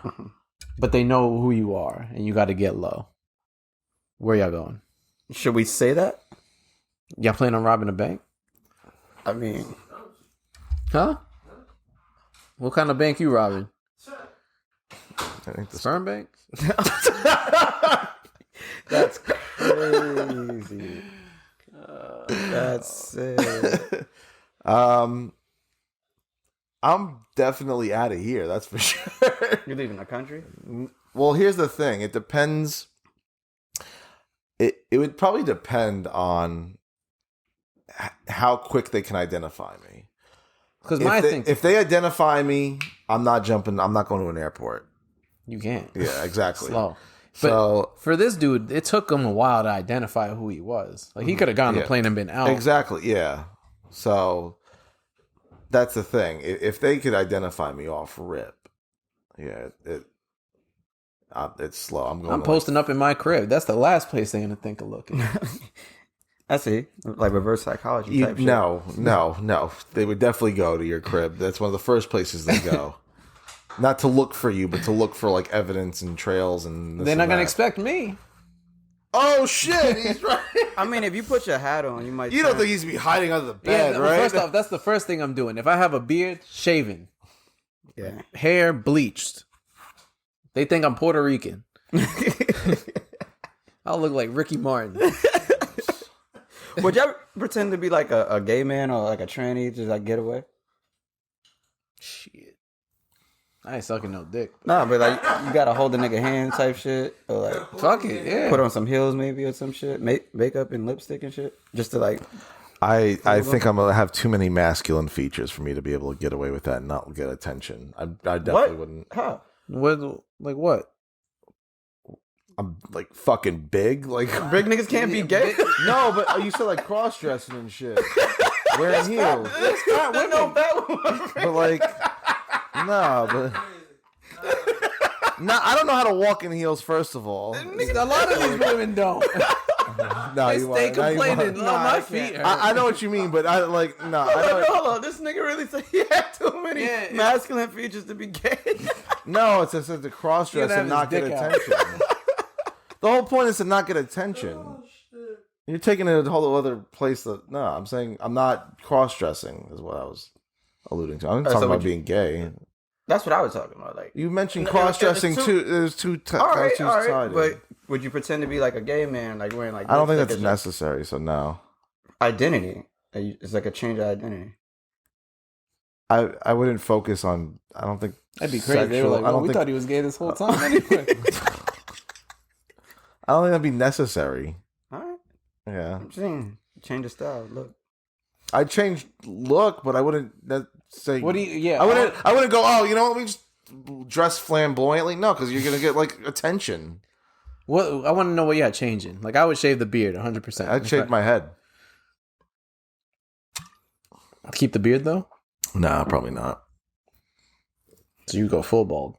but they know who you are, and you got to get low. Where y'all going? Should we say that? Y'all plan on robbing a bank? I mean, Huh? What kind of bank you robbing? I think the Sperm bank? that's crazy. That's sick. I'm definitely out of here. That's for sure. You're leaving the country? Well, here's the thing. It depends. it would probably depend on how quick they can identify me. Because if they identify me, I'm not jumping. I'm not going to an airport. You can't. Yeah, exactly. Slow. But So for this dude, it took him a while to identify who he was. Like he could have gotten on the plane and been out. exactly, yeah. So that's the thing. If they could identify me off rip, yeah, it's slow. I'm posting up in my crib. That's the last place they're gonna think of looking. I see, like reverse psychology type shit. No. They would definitely go to your crib. That's one of the first places they go. Not to look for you, but to look for like evidence and trails and. They're not gonna expect me. Oh shit! He's right. I mean, if you put your hat on, you might. You don't think he's be hiding under the bed, Yeah. right? First off, that's the first thing I'm doing. If I have a beard, shaven, Yeah. hair bleached, they think I'm Puerto Rican. I'll look like Ricky Martin. Would you ever pretend to be like a gay man or like a tranny, just like get away? Shit. I ain't sucking no dick. Nah, but like you gotta hold the nigga hand type shit, or like Fuck it, yeah. put on some heels maybe or some shit, makeup and lipstick and shit, just to like. I think I'm gonna have too many masculine features for me to be able to get away with that and not get attention. I definitely wouldn't. How? What? Like what? I'm like fucking big, like Big niggas can't be gay. no, but you said like cross dressing and shit, wearing heels. But like, no, but no, I don't know how to walk in heels. First of all, A lot of these women don't. no, They stay complaining. Oh, my feet hurt. I know what you mean, but I like no. I don't, Hold on, this nigga really said he had too many Yeah, masculine features to be gay. no, it's just to cross dress He and can not have get his dick attention. The whole point is to not get attention. You're taking it a whole other place. That no, I'm saying I'm not cross dressing is what I was alluding to. I'm not talking about being gay. That's what I was talking about. Like You mentioned No, cross dressing it's too. There's two all right, sided. but would you pretend to be like a gay man, like wearing like? I don't think lipstick that's or necessary. So no, identity. It's like a change of identity. I wouldn't focus on. I don't think That'd be crazy. They were like, I well, don't we think. thought he was gay this whole time anyway. I don't think that'd be necessary. All right, Yeah, I'm saying change of style. Look, I'd change look, but I wouldn't say. What do you? Yeah, I wouldn't go. Oh, you know what? We just dress flamboyantly. No, because you're gonna get like attention. What I want to know what you had changing. Like I would shave the beard 100%. I'd shave my head. Keep the beard though. Nah, probably not. So you go full bald.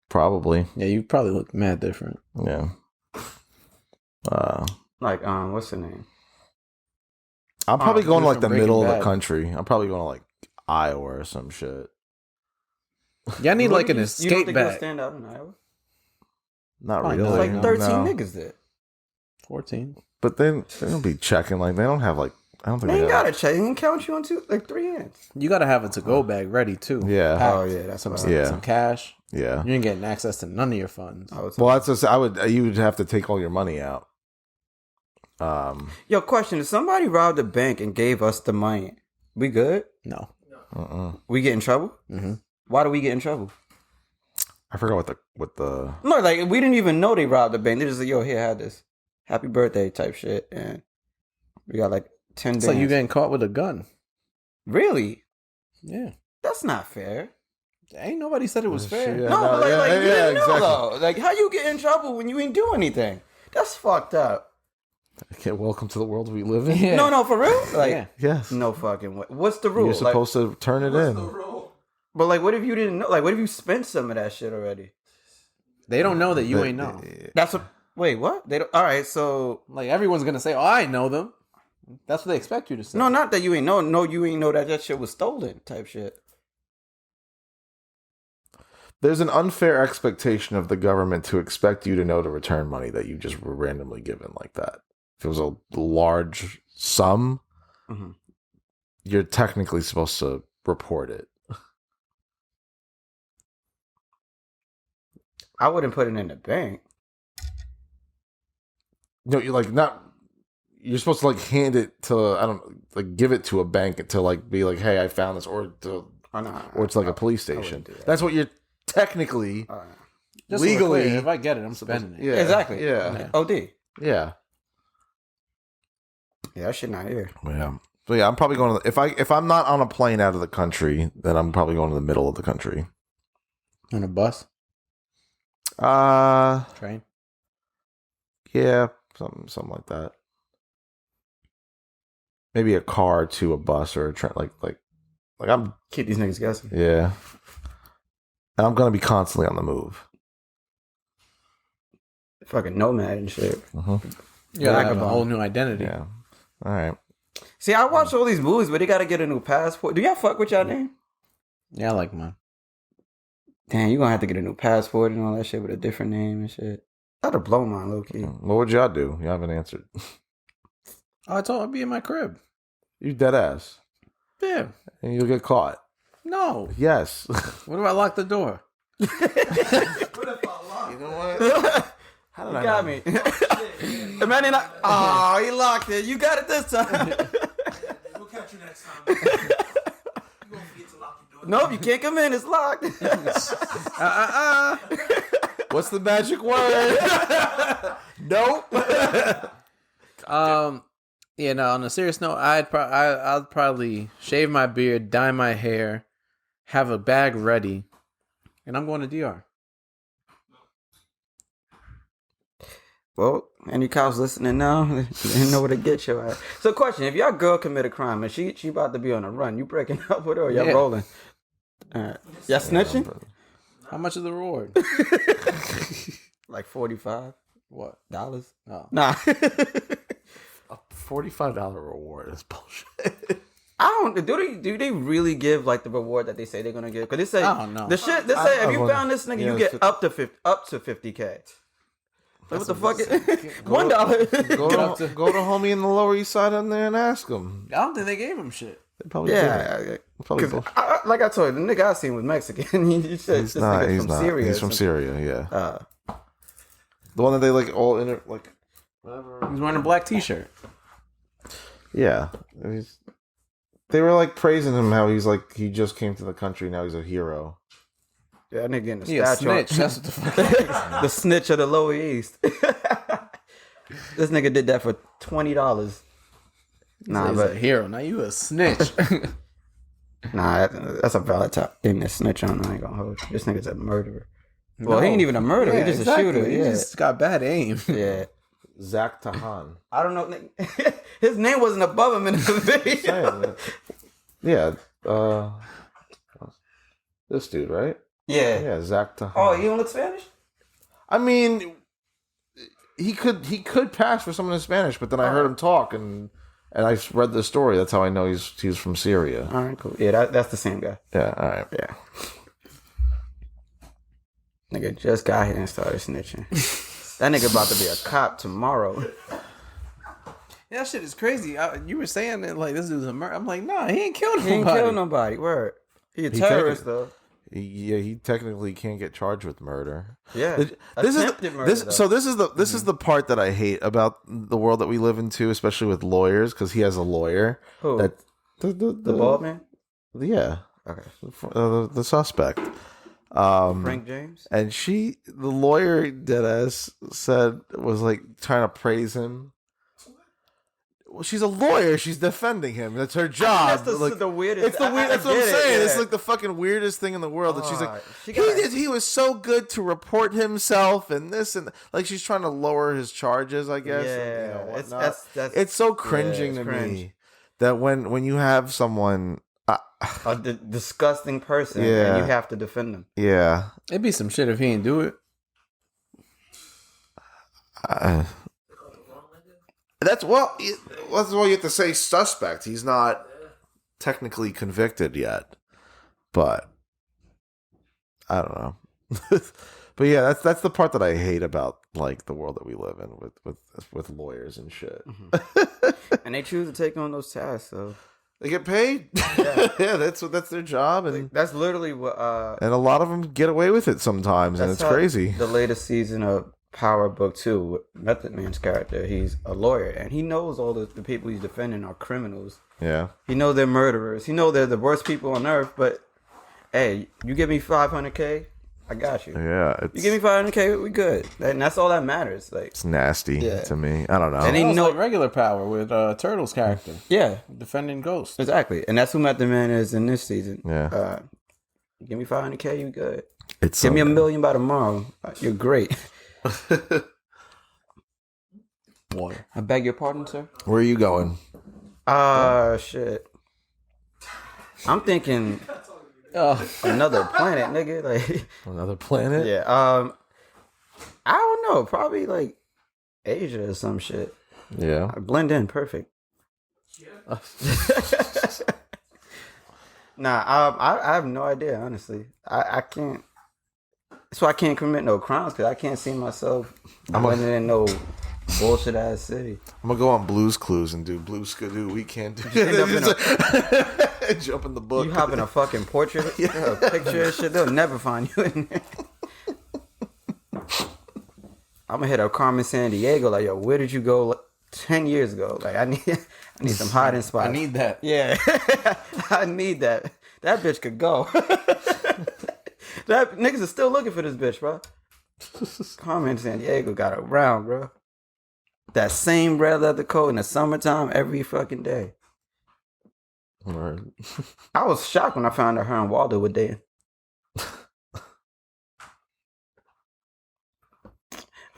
Probably. Yeah, you probably look mad different. Yeah. like what's the name? I'm probably going to like the Breaking middle of Bad. the country. I'm probably going to like Iowa or some shit. Yeah, I need like an You don't escape think you'll bag. stand out in Iowa? Not Probably really. not. Like 13 no. niggas did. 14. But they don't be checking. Like they don't have like. I don't think Man, they you have. gotta check. He can count you on three hands. You got to have a to-go bag ready too. Yeah. Packed. Oh, yeah, that's some, what some, Yeah. some cash. Yeah. You ain't getting access to none of your funds. Oh, it's Well, that's just, I would. You would have to take all your money out. Yo, question: if somebody robbed a bank and gave us the money, we good? No. We get in trouble? Mm-hmm. Why do we get in trouble? I forgot what the. No, like we didn't even know they robbed the bank. They just like, yo, here, have this, happy birthday type shit, and we got like 10 days. So you getting caught with a gun. Really? Yeah. That's not fair. Ain't nobody said it was fair. Yeah, No, but like you didn't know exactly. though. Like, how you get in trouble when you ain't do anything? That's fucked up. Okay, welcome to the world we live in. Yeah. No, for real. Like, Yeah. Yes. no fucking way. What's the rule? You're supposed to turn it in. But like, what if you didn't know? Like, what if you spent some of that shit already? They don't know that you ain't know. That's what. Wait, what? They don't. All right, so Like everyone's gonna say, "Oh, I know them." That's what they expect you to say. no, not that you ain't know. No, you ain't know that shit was stolen. Type shit. There's an unfair expectation of the government to expect you to know to return money that you just were randomly given like that. If it was a large sum, Mhm. you're technically supposed to report it. I wouldn't put it in the bank. No, you're like not. You're supposed to like hand it to like give it to a bank to like be like, hey, I found this, or to or it's like a police station. do that. That's what you're technically Just so we're legally. clear, if I get it, I'm spending it. Yeah, Exactly. Yeah, OD. yeah. Yeah, that shit not here. Yeah. So yeah, I'm probably going to if I'm not on a plane out of the country, then I'm probably going to the middle of the country. On a bus, Uh train. yeah, something like that. Maybe a car to a bus or a train. Like I'm Keep these niggas guessing. yeah. And I'm gonna be constantly on the move. Fucking nomad and shit. You gotta have a Vagabond. whole new identity. Yeah. All right. See, I watch all these movies, but they gotta get a new passport. Do y'all fuck with y'all name? Yeah, I like mine. Damn, you gonna have to get a new passport and all that shit with a different name and shit. That'll blow mine, low key. What would y'all do? You haven't answered. Oh, I told I'd be in my crib. You dead ass. Yeah. And you'll get caught. No. Yes. What if I lock the door? You know what? How did You I got know? me. Imagine not. Oh, he locked it. You got it this time. We'll catch you next time. You gonna forget to lock your door. Nope, you can't come in. It's locked. What's the magic word? Nope. Yeah, no, on a serious note, I'd probably shave my beard, dye my hair, have a bag ready, and I'm going to DR. Well, any cops listening now, they know where to get you at. So, question: if your girl commit a crime and she about to be on a run, you breaking up with her or y'all Yeah. rolling? All right. Y'all snitching? How much is the reward? Like $45. What? Nah. A $45 reward is bullshit. I don't. Do they really give like the reward that they say they're gonna give? Because they say I don't know. the shit. They say if I you wonder. found this nigga, Yeah, you get it's up to 50K. Like, what the fuck? $1. Go to homie in the Lower East Side on there and ask him. I don't think they gave him shit. They probably did. Yeah, Probably because bullshit. like I told you, the nigga I seen was Mexican. He said He's this not. nigga's He's from not. Syria. He's or from something. Syria. Yeah. The one that they like all in it, like whatever. He's wearing a black T-shirt. Yeah. They were like praising him how he's like he just came to the country, now he's a hero. Yeah, that nigga getting He a a statue. snitch. That's what the fuck. The snitch of the Lower East. This nigga did that for $20. Nah, He's but a hero. Now you a snitch. nah, that's a valid top. Getting a snitch on, I ain't gonna hold you. This nigga's a murderer. Well, he ain't even a murderer. Yeah, He's just exactly. a shooter. He Yeah, just got bad aim. yeah. Zach Tahan. I don't know. His name wasn't above him in the video. Yeah. This dude, right? Yeah. Yeah, Zach Tahan. Oh, you don't look Spanish? I mean, he could pass for someone in Spanish, but then I heard him talk and I read the story. That's how I know he's from Syria. All right, cool. Yeah, that's the same guy. Yeah, all right. Yeah. Nigga just got here and started snitching. That nigga about to be a cop tomorrow. Yeah, that shit is crazy. You were saying that like this dude's a murder. I'm like, nah, he ain't killed He nobody. ain't kill nobody. Word. He a terrorist though. He technically can't get charged with murder. Yeah. This Attempted murder, though. this is the part that I hate about the world that we live in too, especially with lawyers, because he has a lawyer. Who? That The bald man? Yeah, Okay. the suspect. Frank James? And the lawyer deadass said was like trying to praise him. Well, she's a lawyer. She's defending him. That's her job. That's the weirdest. It's the weird. That's what I'm get it, saying. yeah. It's like the fucking weirdest thing in the world. That she's like, she got- he was so good to report himself and this and like she's trying to lower his charges. I guess. Yeah, and, it's whatnot. that's so cringing to cringe. me that when you have someone, A disgusting person, Yeah. and you have to defend them. yeah. It'd be some shit if he didn't do it. That's why you have to say suspect. He's not technically convicted yet, but I don't know. But yeah, that's the part that I hate about like the world that we live in with lawyers and shit. And they choose to take on those tasks. So They get paid. Yeah, that's their job, and that's literally what. a lot of them get away with it sometimes, and it's how crazy. The latest season of Power Book 2, with Method Man's character, he's a lawyer, and he knows all the people he's defending are criminals. Yeah, He knows they're murderers. He knows they're the worst people on earth. But hey, you give me $500K, I got you. Yeah, You give me 500K, we good. And that's all that matters. Like, it's nasty Yeah. to me. I don't know. And It he was know- like regular power with Turtle's character yeah, defending Ghost. exactly. And that's who Method Man is in this season. Yeah. Give me 500K, you good. It's Give me so $1 million by tomorrow. You're great. Water. I beg your pardon, sir. Where are you going? Shit. I'm thinking Oh, another planet, nigga. Like, Another planet? yeah. I don't know. Probably like Asia or some shit. Yeah. I blend in perfect. Nah, I have no idea. Honestly, I can't. So I can't commit no crimes because I can't see myself blending in no bullshit ass city. I'm gonna go on Blue's Clues and do Blue Skidoo Weekend. end up in Jump in the book. You hop in a fucking portrait, a picture and shit. They'll never find you in there. I'm gonna hit up Carmen San Diego. Like, yo, where did you go 10 years ago? Like, I need some hiding spots. I need that. Yeah, I need that. That bitch could go. That niggas are still looking for this bitch, bro. Carmen San Diego got around, bro. That same red leather coat in the summertime every fucking day. Word. I was shocked when I found out her and Waldo were dating.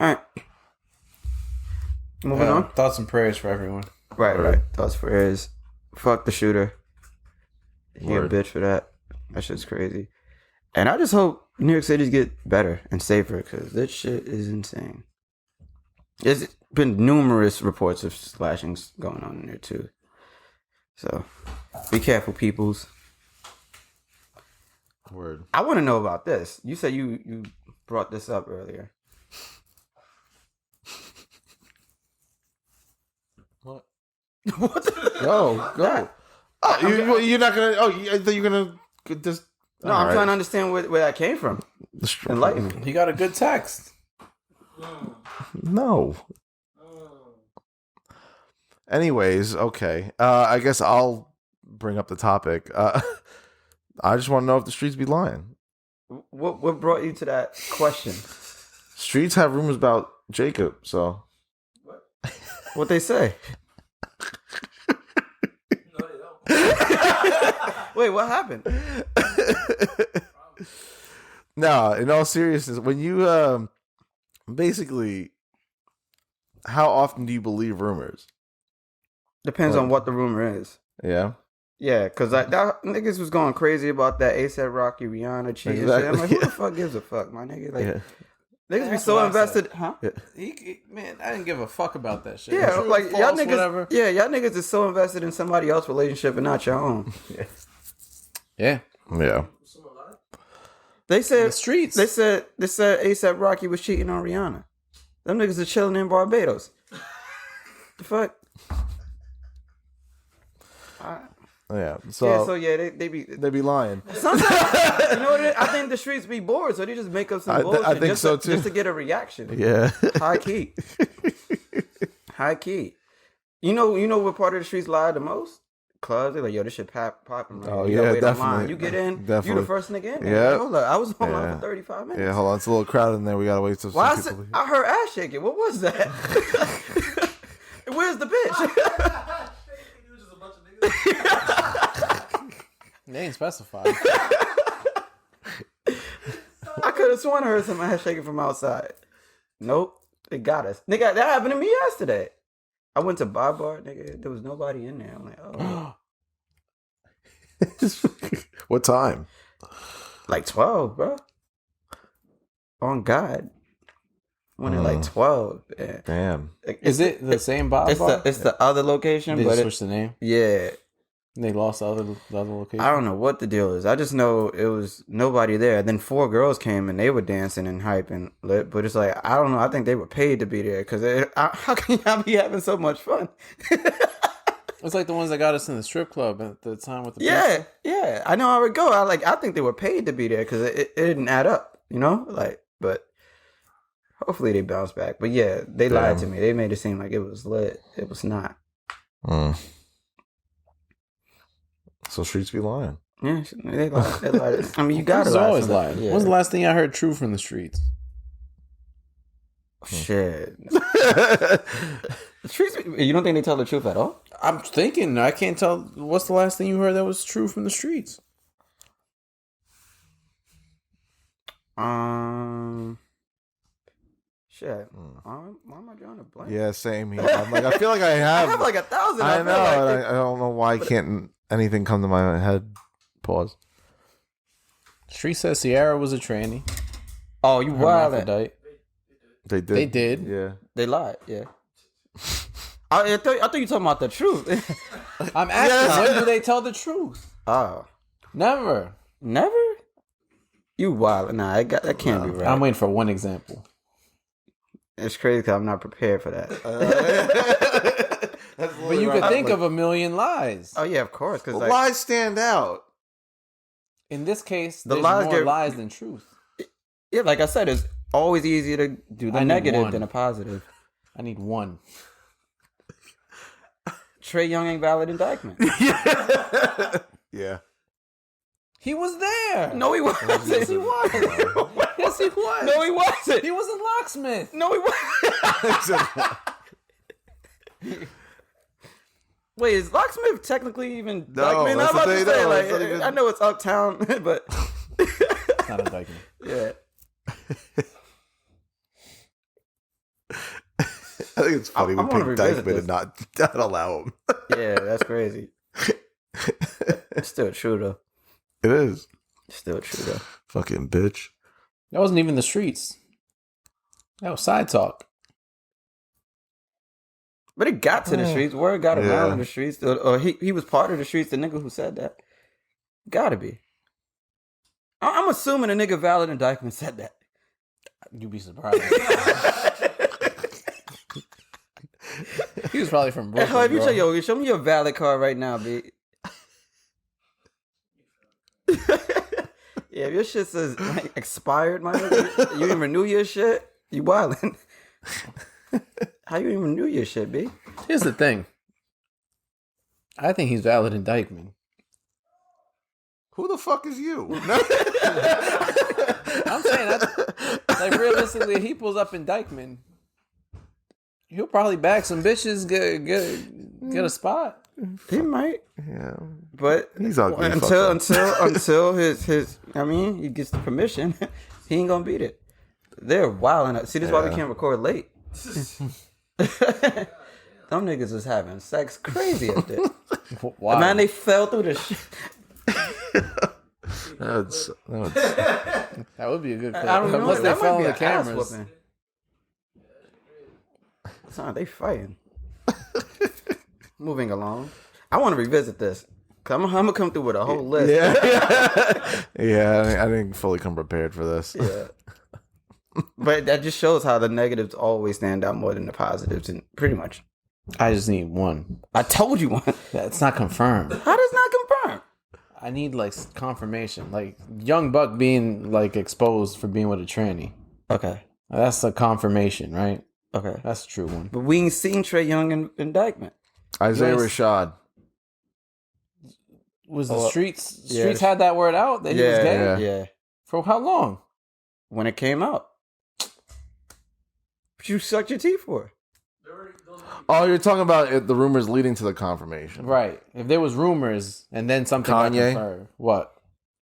All right. Moving on. Thoughts and prayers for everyone. Right. Thoughts for his. Fuck the shooter. He Word. a bitch for that. That shit's crazy. And I just hope New York City's get better and safer because this shit is insane. There's been numerous reports of slashings going on in there too. So be careful, peoples. Word. I want to know about this. You said you brought this up earlier. What? What the? Go. Oh, you're not gonna. Oh, I thought you're gonna just. No, I'm trying to understand where that came from. Enlighten me. He got a good text. No. Anyways, okay. I guess I'll bring up the topic. I just want to know if the streets be lying. What brought you to that question? Streets have rumors about Jacob, so. What they say? No, they don't. Wait, what happened? No, in all seriousness, when you basically, how often do you believe rumors? Depends on what the rumor is. Yeah. Yeah, because that niggas was going crazy about that ASAP Rocky Rihanna cheat and shit. I'm like, who the fuck gives a fuck, my nigga? Like, Yeah. niggas be That's so what I invested, huh? Man, I didn't give a fuck about that shit. Yeah, True, like false, y'all niggas. whatever. Yeah, y'all niggas is so invested in somebody else's relationship and not your own. Yeah. Yeah. They said The streets. They said ASAP Rocky was cheating on Rihanna. Them niggas are chilling in Barbados. The fuck? Yeah. So, They be. they be lying. Sometimes, you know what it is? I think the streets be bored, so they just make up some bullshit. I think just so, to, too. Just to get a reaction. Yeah. High key. High key. You know what part of the streets lie the most? Clubs. They're like, yo, this shit popping. Right? Oh, You gotta yeah, wait definitely. online. You get in. You Definitely. the first nigga in there. Yeah. Like, hold up, I was online Yeah. for 35 minutes. Yeah, hold on. It's a little crowded in there. We gotta wait till Well, some people. I heard ass shaking. What was that? Where's the bitch? It was just a bunch of niggas. They ain't specified. I could have sworn I heard some ass shaking from outside. Nope. It got us. Nigga, that happened to me yesterday. I went to bar, nigga. There was nobody in there. I'm like, oh. What time? Like 12, bro. On God. Went at like 12. Yeah. Damn. Is it the same bar? It's the other location, They but just switched the name. yeah. They lost the other location. I don't know what the deal is. I just know it was nobody there. Then 4 girls came and they were dancing and hype and lit. But it's like, I don't know. I think they were paid to be there because how can y'all be having so much fun? It's like the ones that got us in the strip club at the time with the Yeah. I know how it go. I think they were paid to be there because it didn't add up, you know? Like, but hopefully they bounce back. But yeah, they lied to me. They made it seem like it was lit. It was not. So streets be lying. Yeah, they lied. They lied. I mean, you gotta He's lie. always sometimes. lied. When's the last thing I heard true from the streets? Shit. The streets, you don't think they tell the truth at all? I'm thinking. I can't tell. What's the last thing you heard that was true from the streets? Shit. Why am I drawing a blank? Yeah, same here. I'm like, I feel like I I have. have like 1,000. I feel know. like and I don't know why can't anything come to my head. Pause. Street says Sierra was a tranny. Oh, you wild. Hermaphrodite. They did. They did. Yeah. They lied. Yeah. I thought you were talking about the truth. I'm asking, when do they tell the truth? Oh, Never. never. You wild. Nah, that can't be right. I'm waiting for one example. It's crazy because I'm not prepared for that. But you could think of a million lies. Oh yeah, of course. Because Well, lies stand out. In this case, The there's lies more get- lies than truth. yeah, like I said, it's always easier to do the I need negative one. than a positive. I need one. Trey Young ain't valid indictment. Yeah. He was there. No, he wasn't. Yes, he was. Yes, he was. No, he wasn't. He was in Locksmith. No, he wasn't. Wait, is Locksmith technically even No, Dykeman? that's I'm about the to thing, say, no, like, it's not even- I know it's Uptown, but Not a Dykeman. yeah. I think it's funny I we wanna pick revisit Dykeman this. and not allow him. Yeah, that's crazy. It's still true though. It is. It's still true though. Fucking bitch. That wasn't even the streets. That was side talk. But it got to the streets. Word got around Yeah. the streets. Or he was part of the streets. The nigga who said that. Gotta be. I'm assuming a nigga valid indictment said that. You'd be surprised. He was probably from Brooklyn. Hell, if you bro. show me your valid card right now, B. Yeah, if your shit says like, expired, my nigga, you didn't renew your shit, you wildin'. How you even renew your shit, B? Here's the thing. I think he's valid in Dykeman. Who the fuck is you? I'm saying that, like realistically, he pulls up in Dykeman. He'll probably bag some bitches, get a spot. He might, Yeah. but He's ugly. until his I mean, he gets the permission, he ain't gonna beat it. They're wilding. See, this is why we can't record late. Them niggas was having sex crazy up there. Wow. Man, they fell through the shit. That's That would be a good clip. I don't know. Unless they That might fell be on the an ass cameras. whooping. Son, they fighting. Moving along. I want to revisit this. I'm gonna come through with a whole list. yeah. I didn't fully come prepared for this. Yeah. But that just shows how the negatives always stand out more than the positives, and pretty much. I just need one. I told you one. That's not confirmed. How does not confirm? I need like confirmation. Like Young Buck being like exposed for being with a tranny. Okay. That's a confirmation, right? Okay. That's a true one. But we ain't seen Trey Young in indictment. Isaiah Yes. Rashad. Was the Oh, streets yeah. had that word out that he was gay? Yeah. Yeah. For how long? When it came out. What you sucked your teeth for? Oh, you're talking about the rumors leading to the confirmation. Right. If there was rumors and then something got Kanye? confirmed. What?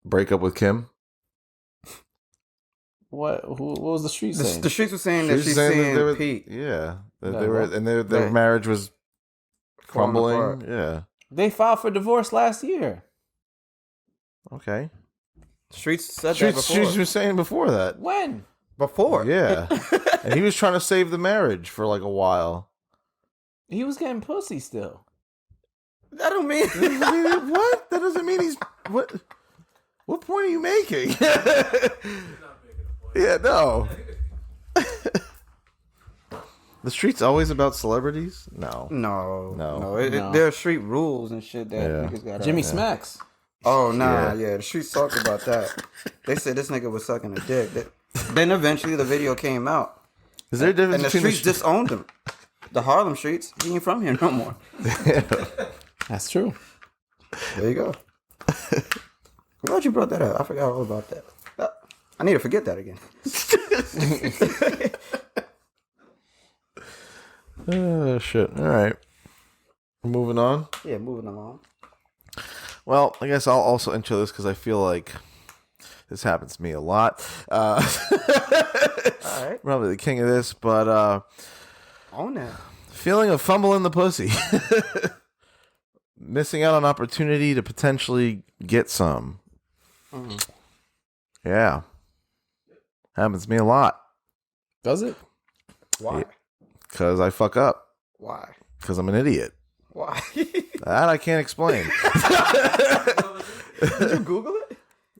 Break up with Kim. What was the street saying? The streets were saying that She's she's saying seeing they were, Pete. Yeah. They No, were, what? and their Right. marriage was Falling crumbling. apart. Yeah. They filed for divorce last year. Okay. Streets said She that before. was saying before that. When? Before. Yeah. And he was trying to save the marriage for like a while. He was getting pussy still. That don't mean. What? That doesn't mean he's what? What point are you making? Yeah, no. The street's always about celebrities? No. No. No. There are street rules and shit that Yeah. niggas got. Jimmy Smacks. Oh nah, yeah. The streets talked about that. They said this nigga was sucking a dick. Then eventually the video came out, Is there a difference and the between streets disowned him. The Harlem streets. He ain't from here no more. That's true. There you go. glad you brought that up. I forgot all about that. I need to forget that again. Shit. All right. Moving on. Yeah, moving along. Well, I guess I'll also intro this because I feel like this happens to me a lot. All right. Probably the king of this, but Own that. feeling of fumbling the pussy. Missing out on opportunity to potentially get some. Yeah. Happens to me a lot. Does it? Why? Because I fuck up. Why? Because I'm an idiot. Why? That I can't explain. Did you Google it?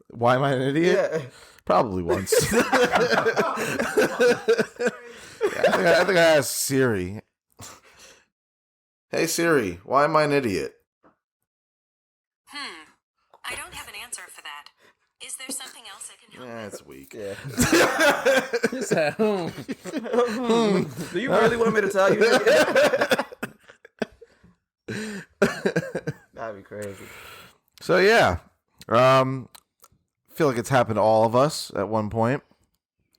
Why am I an idiot? Yeah. Probably once. I think I asked Siri. Hey Siri, why am I an idiot? I don't have an answer for that. Is there something else I can help with? That's weak. Yeah. Just at home. Do you really want me to tell you? That'd be crazy. So yeah, feel like it's happened to all of us at one point,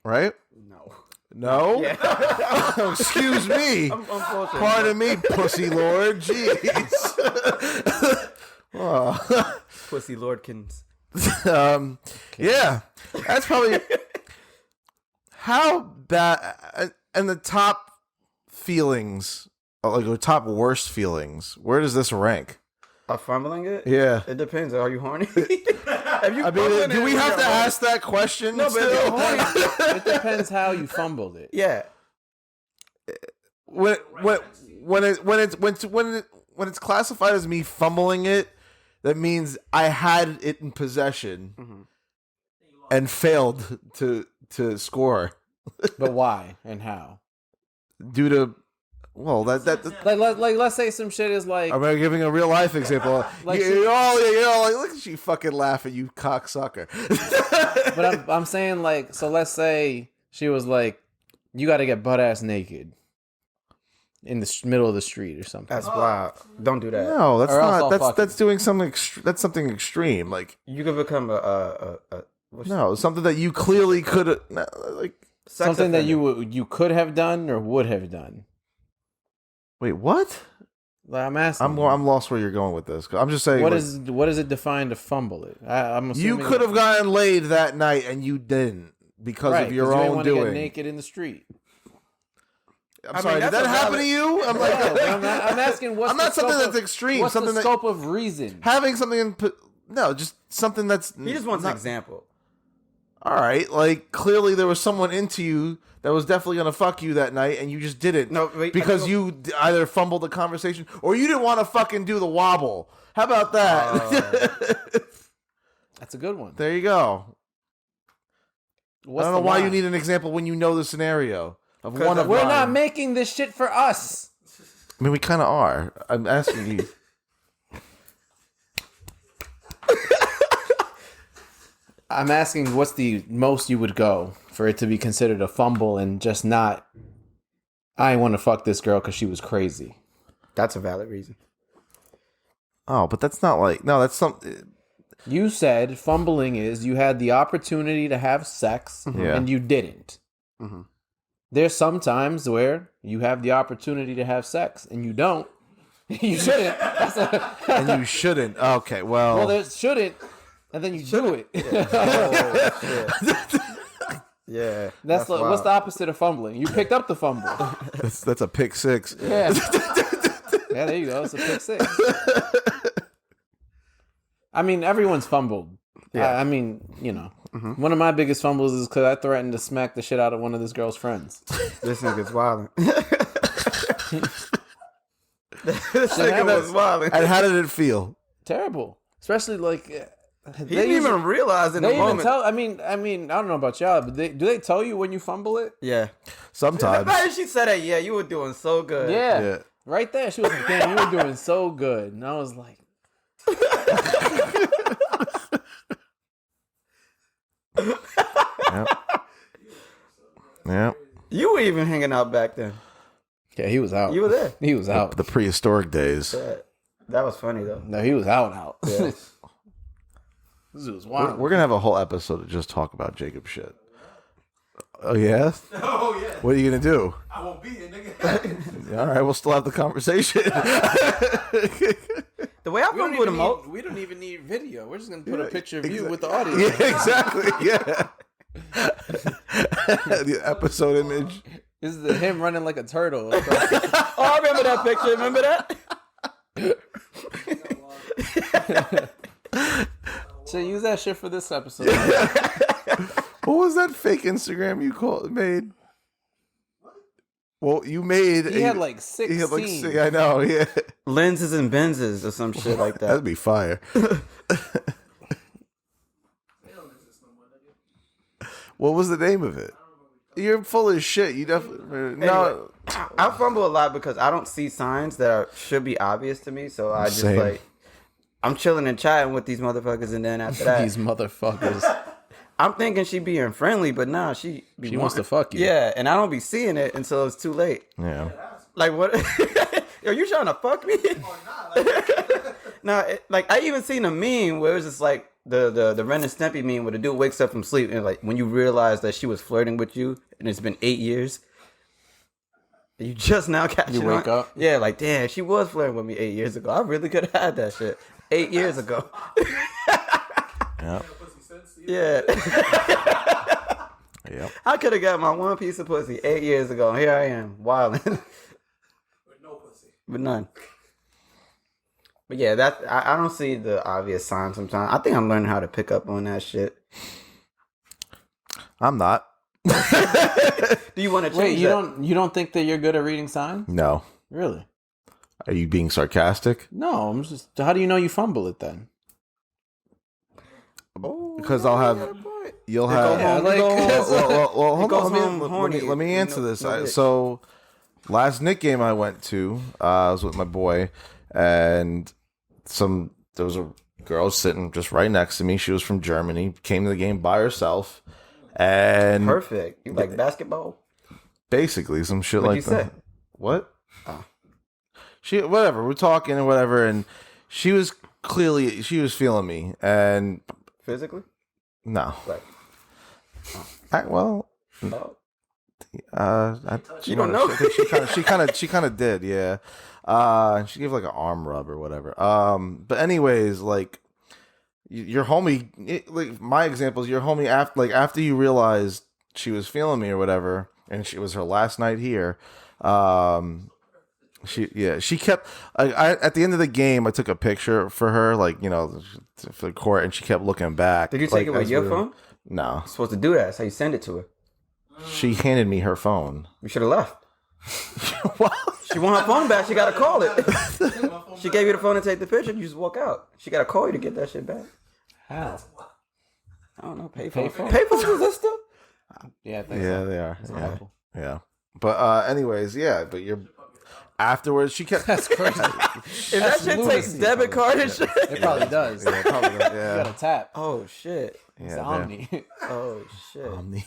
right? No. No. Yeah. Excuse me. Unfortunately. Pardon me, pussy lord. Jeez. Oh. Pussy Lordkins. Yeah, that's probably how bad. And the top feelings, like the top worst feelings. Where does this rank? Fumbling it? Yeah. It depends. Are you horny? I mean, do we have to ask that question? No, but if still? you're horny. It depends how you fumbled it. Yeah. when it's classified as me fumbling it, that means I had it in possession and failed to score But why and how? due to that Like let's say some shit is like I'm giving a real life example. Like you're all like, look at you fucking laughing, you cocksucker. but I'm saying like, so let's say she was like, you got to get butt ass naked in the middle of the street or something. That's wild. Don't do that. No, that's Or else I'll not. fuck That's doing something. That's something extreme. Like You could become a no, something that you clearly could have. Like sex Something that offender. you could have done or would have done. wait, what? Like, I'm asking. I'm lost where you're going with this. I'm just saying. What like, what is it defined to fumble it? I'm you assuming could have gotten laid that night and you didn't because right, of your 'cause you didn't own want to doing. get naked in the street. I'm I sorry. mean, Did that that's a happen valid- to you? I'm No, like, but I'm asking what's I'm the not something scope that's of, extreme. What's Something the that scope of reason? having something in. No, just something that's. He just wants an not, example. all right, like clearly there was someone into you that was definitely gonna fuck you that night, and you just didn't. No, wait, because I you either fumbled the conversation or you didn't want to fucking do the wobble. How about that? That's a good one. There you go. What's I don't know the why lie? you need an example when you know the scenario of 'Cause one of We're mine. not making this shit for us. I mean, we kind of are. I'm asking you. I'm asking what's the most you would go for it to be considered a fumble and just not, I want to fuck this girl because she was crazy. That's a valid reason. Oh, but that's not like no. That's something. You said fumbling is you had the opportunity to have sex Yeah. and you didn't. Mhm. There's some times where you have the opportunity to have sex and you don't. You shouldn't. And you shouldn't. Okay, well, Well, there shouldn't, and then you do it. Yeah. That's like, what's the opposite of fumbling? You picked up the fumble. that's a pick six. Yeah. Yeah, there you go. It's a pick six. I mean, everyone's fumbled. Yeah. I mean, you know, one of my biggest fumbles is because I threatened to smack the shit out of one of this girl's friends. This nigga's wildin'. This Yeah, nigga that's- was wildin'. And how did it feel? Terrible, especially like He didn't even realize in the They even moment. tell. I mean, I don't know about y'all, but do they tell you when you fumble it? Yeah. Sometimes. The fact she said that, yeah, you were doing so good. Yeah, Yeah. right there. She was like, "Damn, you were doing so good," and I was like, Yep. Yep. You were even hanging out back then. "Yeah, he was out. You were there. He was out. The prehistoric days. Yeah. That was funny though. No, he was out. Yeah. This was We're, wild. we're gonna have a whole episode to just talk about Jacob shit. Oh yeah? Oh yeah. What are you gonna do? I won't be here, nigga. All right, we'll still have the conversation. The way I fumble with the most. We don't even need video. We're just gonna put a picture of you with the audio. Yeah, exactly. Yeah. The episode image. This is him running like a turtle. Oh, I remember that picture. Remember that? So use that shit for this episode. What was that fake Instagram you made? Well, you made. He had like 6 He had like scenes. six, I know. Yeah, Lenses and Benzes or some shit like that. that'd be fire. What was the name of it? You're full of shit. You definitely no. I fumble a lot because I don't see signs that should be obvious to me. So I just Same. like, I'm chilling and chatting with these motherfuckers, and then after that, These motherfuckers. I'm thinking she being friendly, but nah, she wants to fuck you. Yeah, and I don't be seeing it until it's too late. Yeah. Like what? Are you trying to fuck me? No, like I even seen a meme where it was just like the Ren and Stimpy meme where the dude wakes up from sleep and like when you realize that she was flirting with you and it's been 8 years, and you just now catch You wake up? Yeah, like damn, she was flirting with me 8 years ago. I really could have had that shit 8 years ago. Yeah. Yeah. Yep. I could have got my one piece of pussy 8 years ago. And here I am, wilding. With no pussy. With none. But yeah, I don't see the obvious signs sometimes. I think I'm learning how to pick up on that shit. I'm not. Do you want to change Wait, that? you don't think that you're good at reading signs? No. Really? Are you being sarcastic? No, I'm just. How do you know you fumble it then? Because I'll have. You'll Go have. home, like- go home. Well, hold goes on. home Let horny. me answer this. No, So, last Nick game I went to, I was with my boy, and there was a girl sitting just right next to me. She was from Germany. Came to the game by herself, and Perfect. You like basketball? basically some shit What'd like you that. say? What? Oh. She whatever. We're talking and whatever, and she was feeling me, and Physically? no. Like, Well, oh. you don't know. She kind of did, yeah. She gave like an arm rub or whatever. But anyways, like your homie, like my example is your homie after you realized she was feeling me or whatever, and it was her last night here. She kept. I at the end of the game, I took a picture for her, like for the court, and she kept looking back. Did you take like, it with as your we were- phone? No, You're supposed to do that. That's how you send it to her. she handed me her phone. You should have left. What? She want her phone back. She got to call it. She gave you the phone to take the picture. You just walk out. She got to call you to get that shit back. How? I don't know. Payphone. Payphone? Payphones exist still? Yeah, I think Yeah, so. they are. It's a Yeah. couple. Yeah. But anyways, yeah, but you're afterwards she kept That's crazy. If that shit takes lunacy. debit card and shit. It probably does. yeah, probably You yeah. gotta tap. Oh shit. It's Yeah, Omni. Oh shit. Omni.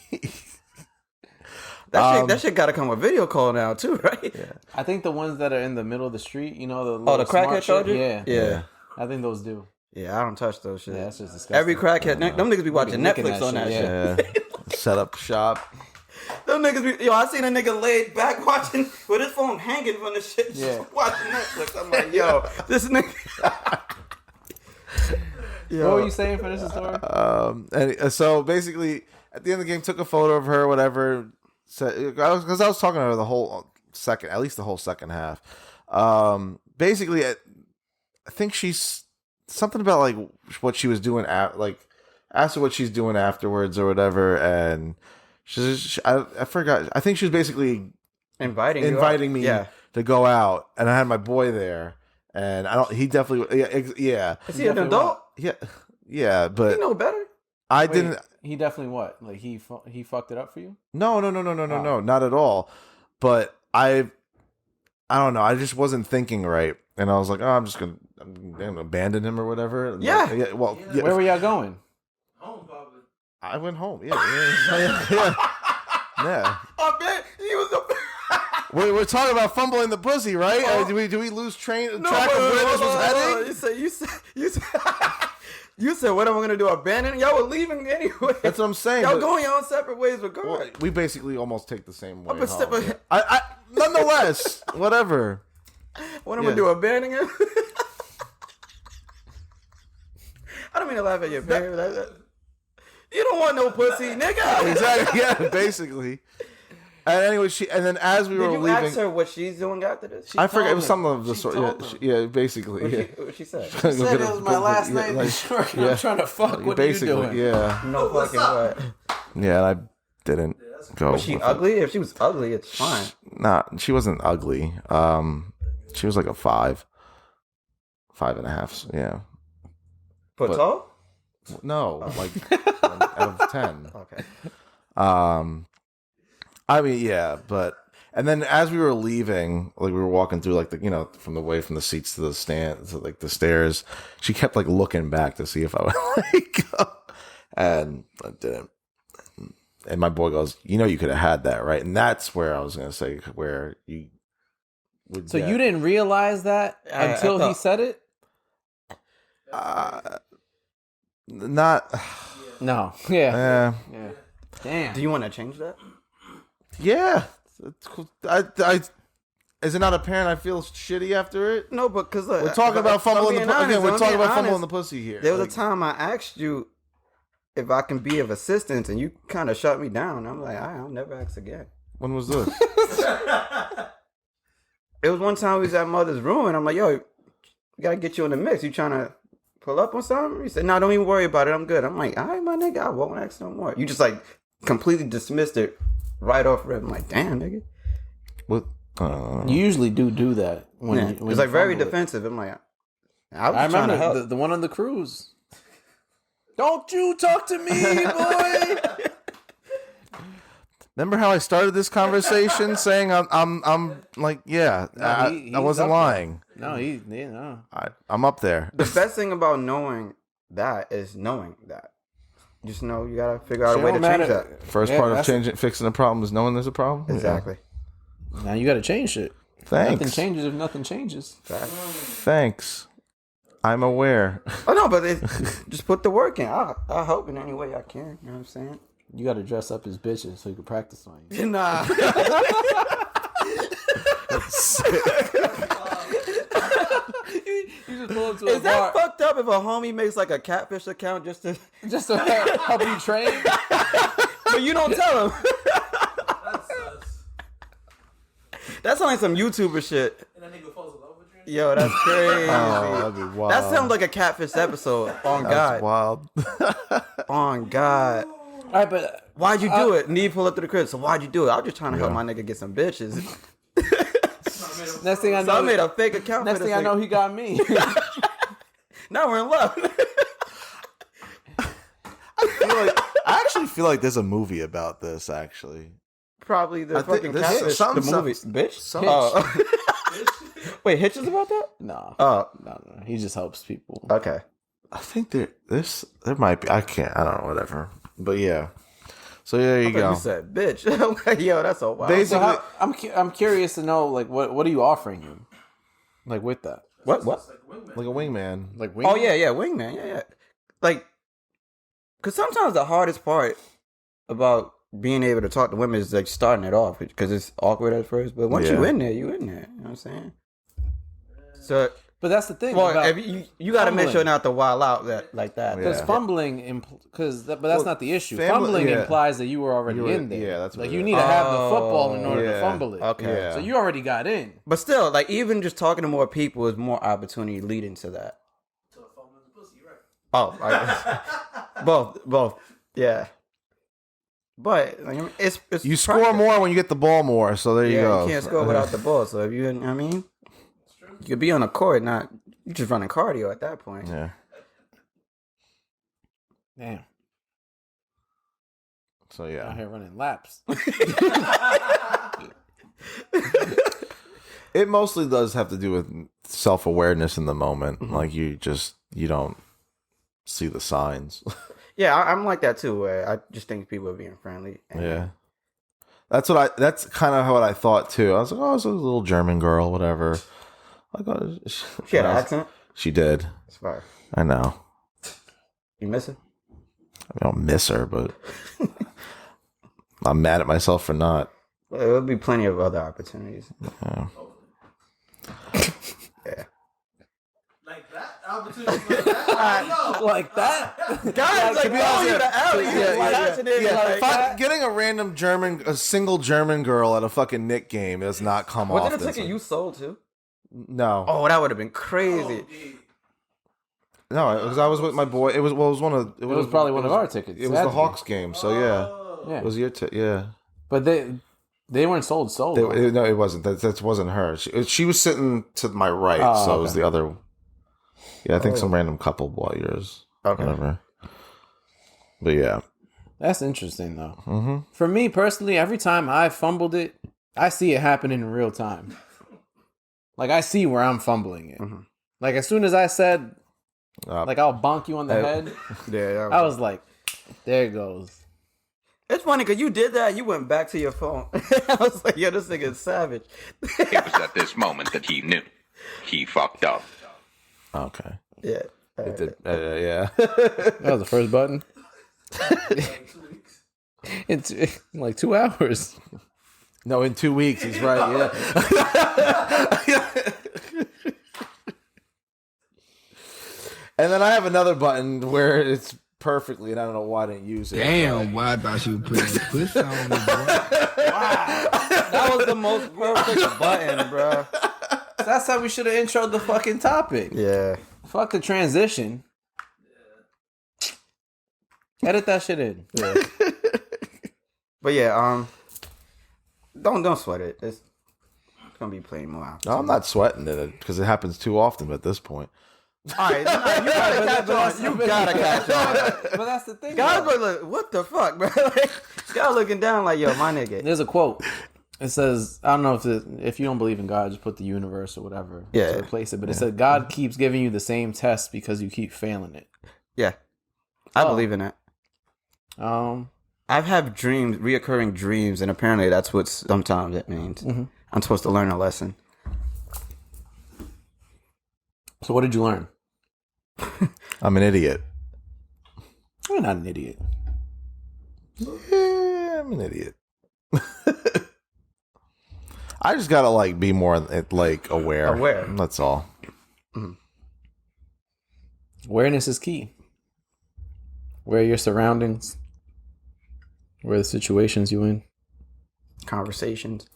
That shit got to come with video call now too, right? I think the ones that are in the middle of the street, the Oh, little the smart crackhead shit, charger. Yeah. Yeah. I think those do. Yeah, I don't touch those shit. Yeah, that's just disgusting. Every crackhead, them niggas be watching looking Netflix at on that shit, shit. Yeah. Set up shop. Them niggas be, I seen a nigga laid back watching with his phone hanging from the shit, Yeah. just watching Netflix. I'm like, yo, this nigga. What were you saying for this story? And so basically, at the end of the game, took a photo of her, whatever. Because I was talking to her the whole second, at least the whole second half. Basically, I think she's something about like what she was doing asked her what she's doing afterwards or whatever, and I forgot. I think she was basically Inviting me Yeah. to go out, and I had my boy there, and he definitely yeah Is he an adult? yeah, but You know better. I Wait, didn't. He definitely what? Like he fucked it up for you? No, not at all. But I don't know. I just wasn't thinking right, and I was like, oh, I'm gonna abandon him or whatever. And Yeah. yeah. Where were y'all going? Home probably. I went home. Yeah. Yeah. Oh man, he was the. We're talking about fumbling the pussy, right? Oh. Do we lose track of where this was heading? You say. You said, what am I going to do? Abandon? Y'all were leaving anyway. That's what I'm saying. Y'all but- going your own separate ways well, regardless. we basically almost take the same way. but still- home, yeah. I nonetheless, whatever. What am I going to do? Abandon him? I don't mean to laugh at your parents. You don't want no pussy, nigga. Exactly. Yeah, basically. And anyway, and then as we Did were you leaving, ask her what she's doing after this? I forget. It was him. something of the She sort. told Yeah, him. yeah, basically. What she said? Said it was my last night in New York. I'm trying to fuck. What are you basically, doing? yeah, No fucking what. yeah. And I didn't go. Was she with it. ugly? If she was ugly, it's fine. Nah, she wasn't ugly. She was like a 5.5. Yeah. But But- tall? No, like out of 10. Okay. I mean, yeah, but and then as we were leaving, like we were walking through, like from the seats to the stand, to like the stairs, she kept like looking back to see if I would like go, and I didn't. And my boy goes, you could have had that, right? And that's where I was gonna say where you would. So you didn't realize that until he said it? Not. No. Yeah. Yeah. Damn. Do you want to change that? Yeah. It's cool. Is it not apparent I feel shitty after it? No, but because We're talking about fumbling the pussy. Again, we're talking about fumbling the pussy here. There was Like, a time I asked you if I can be of assistance, and you kind of shut me down. I'm like, I'll never ask again. when was this? It was one time we was at mother's room, and I'm like, yo, we gotta get you in the mix. You trying to pull up on something? He said, no, don't even worry about it. I'm good. I'm like, all right, my nigga, I won't ask no more. You just like completely dismissed it right off rip. I'm like, damn, nigga. What? You usually do that when, Yeah. when It's you like very fumble it. defensive. I'm like, I was I trying to help. remember the one on the cruise. Don't you talk to me, boy. Remember how I started this conversation saying I'm like, yeah, No, I wasn't lying. No, no. I'm up there. The best thing about knowing that is knowing that. Just know you gotta figure out a way to change that. First Yeah, part of that's fixing a problem is knowing there's a problem. Exactly. Now you got to change shit. Thanks. Nothing changes if nothing changes. Thanks. I'm aware. Oh no, but just put the work in. I'll help in any way I can. You know what I'm saying? You got to dress up as bitches so you can practice on you. Nah. You just pull up to Is that fucked up if a homie makes like a catfish account just to help you train? but you don't tell him? That's sus. That sounds like some YouTuber shit. And that nigga falls in love with you. Yo, that's crazy. Oh, that'd be wild. That sounds like a catfish episode. On That's God. wild. On God. All right, but Why'd you do it? Need pull up to the crib. So why'd you do it? I was just trying to help my nigga get some bitches. next thing I So I know, made a fake account. next for thing this I know, nigga. he got me. Now we're in love. I actually feel like there's a movie about this. Actually, Probably the I think fucking this- catfish. some- The movie, bitch. some- Oh. Wait, Hitch is about that? no, Oh, no. He just helps people. okay. I think there might be. I don't know. Whatever. But yeah. So there you go. You said bitch. Yo, that's so wild. Basically- So I'm curious to know, like, what are you offering him, like, with that, What? Like a wingman. like, Oh yeah, wingman, yeah. Like, cause sometimes the hardest part about being able to talk to women is like starting it off because it's awkward at first. But once Yeah. you in there, you in there. You know what I'm saying? So, But that's the thing. well, about if you got to make fumbling. sure not to wild out that like that. Because Yeah. fumbling, but that's not the issue. family- Fumbling yeah. implies that you were already You were- in there. yeah, that's what like it you is. need to have the football in order yeah. to fumble it. Okay. Yeah. So you already got in. But still, like even just talking to more people is more opportunity leading to that. Oh, both, yeah. But like, I mean, it's You score practice. more when you get the ball more. So there you Yeah, go. you can't score without the ball. So if you, I mean, you could be on the court, not you just running cardio at that point. Yeah. Damn, So out yeah. here running laps. It mostly does have to do with self-awareness in the moment. Mm-hmm. Like you don't see the signs. Yeah, I'm like that too. Where I just think people are being friendly. And Yeah. That's kind of what I thought too. I was like, oh, it's a little German girl, whatever. Like, She had an accent. She did. It's fire. I know. You miss her? I don't miss her, but I'm mad at myself for not. Well, there'll be plenty of other opportunities. Yeah. Yeah. Like that? Opportunity like that? I don't know. Like that? Guys, like, throwing you the alley. Getting a single German girl at a fucking Knick game does not come off. What did the this ticket you sold to? No. Oh, that would have been crazy. No, because I was with my boy. It was one of. It was probably one of our tickets. It was the Hawks game, so yeah. Yeah. It was your yeah. But they weren't sold. No, it wasn't. That wasn't her. She was sitting to my right, so it was the other. Yeah, I think some random couple bought yours. Okay. Whatever. But yeah. That's interesting, though. Mm-hmm. For me personally, every time I fumbled it, I see it happen in real time. Like, I see where I'm fumbling it. Mm-hmm. Like, as soon as I said, like, I'll bonk you on the head, yeah, I was like, there it goes. It's funny because you did that. You went back to your phone. I was like, yo, this nigga is savage. It was at this moment that he knew. He fucked up. Okay. Yeah. It did, yeah. That was the first button. It's like 2 hours. No, in 2 weeks. He's right. Yeah. And then I have another button where it's perfectly, and I don't know why I didn't use it. Damn, boy, I thought you were putting a twist on me, boy. Wow. That was the most perfect button, bro. That's how we should have introed the fucking topic. Yeah. Fuck the transition. Edit that shit in. Yeah. But yeah, don't sweat it. It's gonna be plenty more out. No, I'm not sweating it because it happens too often at this point. All right, you gotta catch on. You gotta catch on. But that's the thing. Guys were like, what the fuck, bro? Like, y'all looking down like, yo, my nigga. There's a quote. It says, I don't know if you don't believe in God, just put the universe or whatever to replace it. But it said, God keeps giving you the same test because you keep failing it. Yeah, I believe in that. I've had dreams, reoccurring dreams, and apparently that's what sometimes it means. Mm-hmm. I'm supposed to learn a lesson. So what did you learn? I'm an idiot. You're not an idiot. Yeah, I'm an idiot. I just gotta like be more like aware. Aware. That's all. Mm-hmm. Awareness is key. Where are your surroundings? Where are the situations you in? Conversations.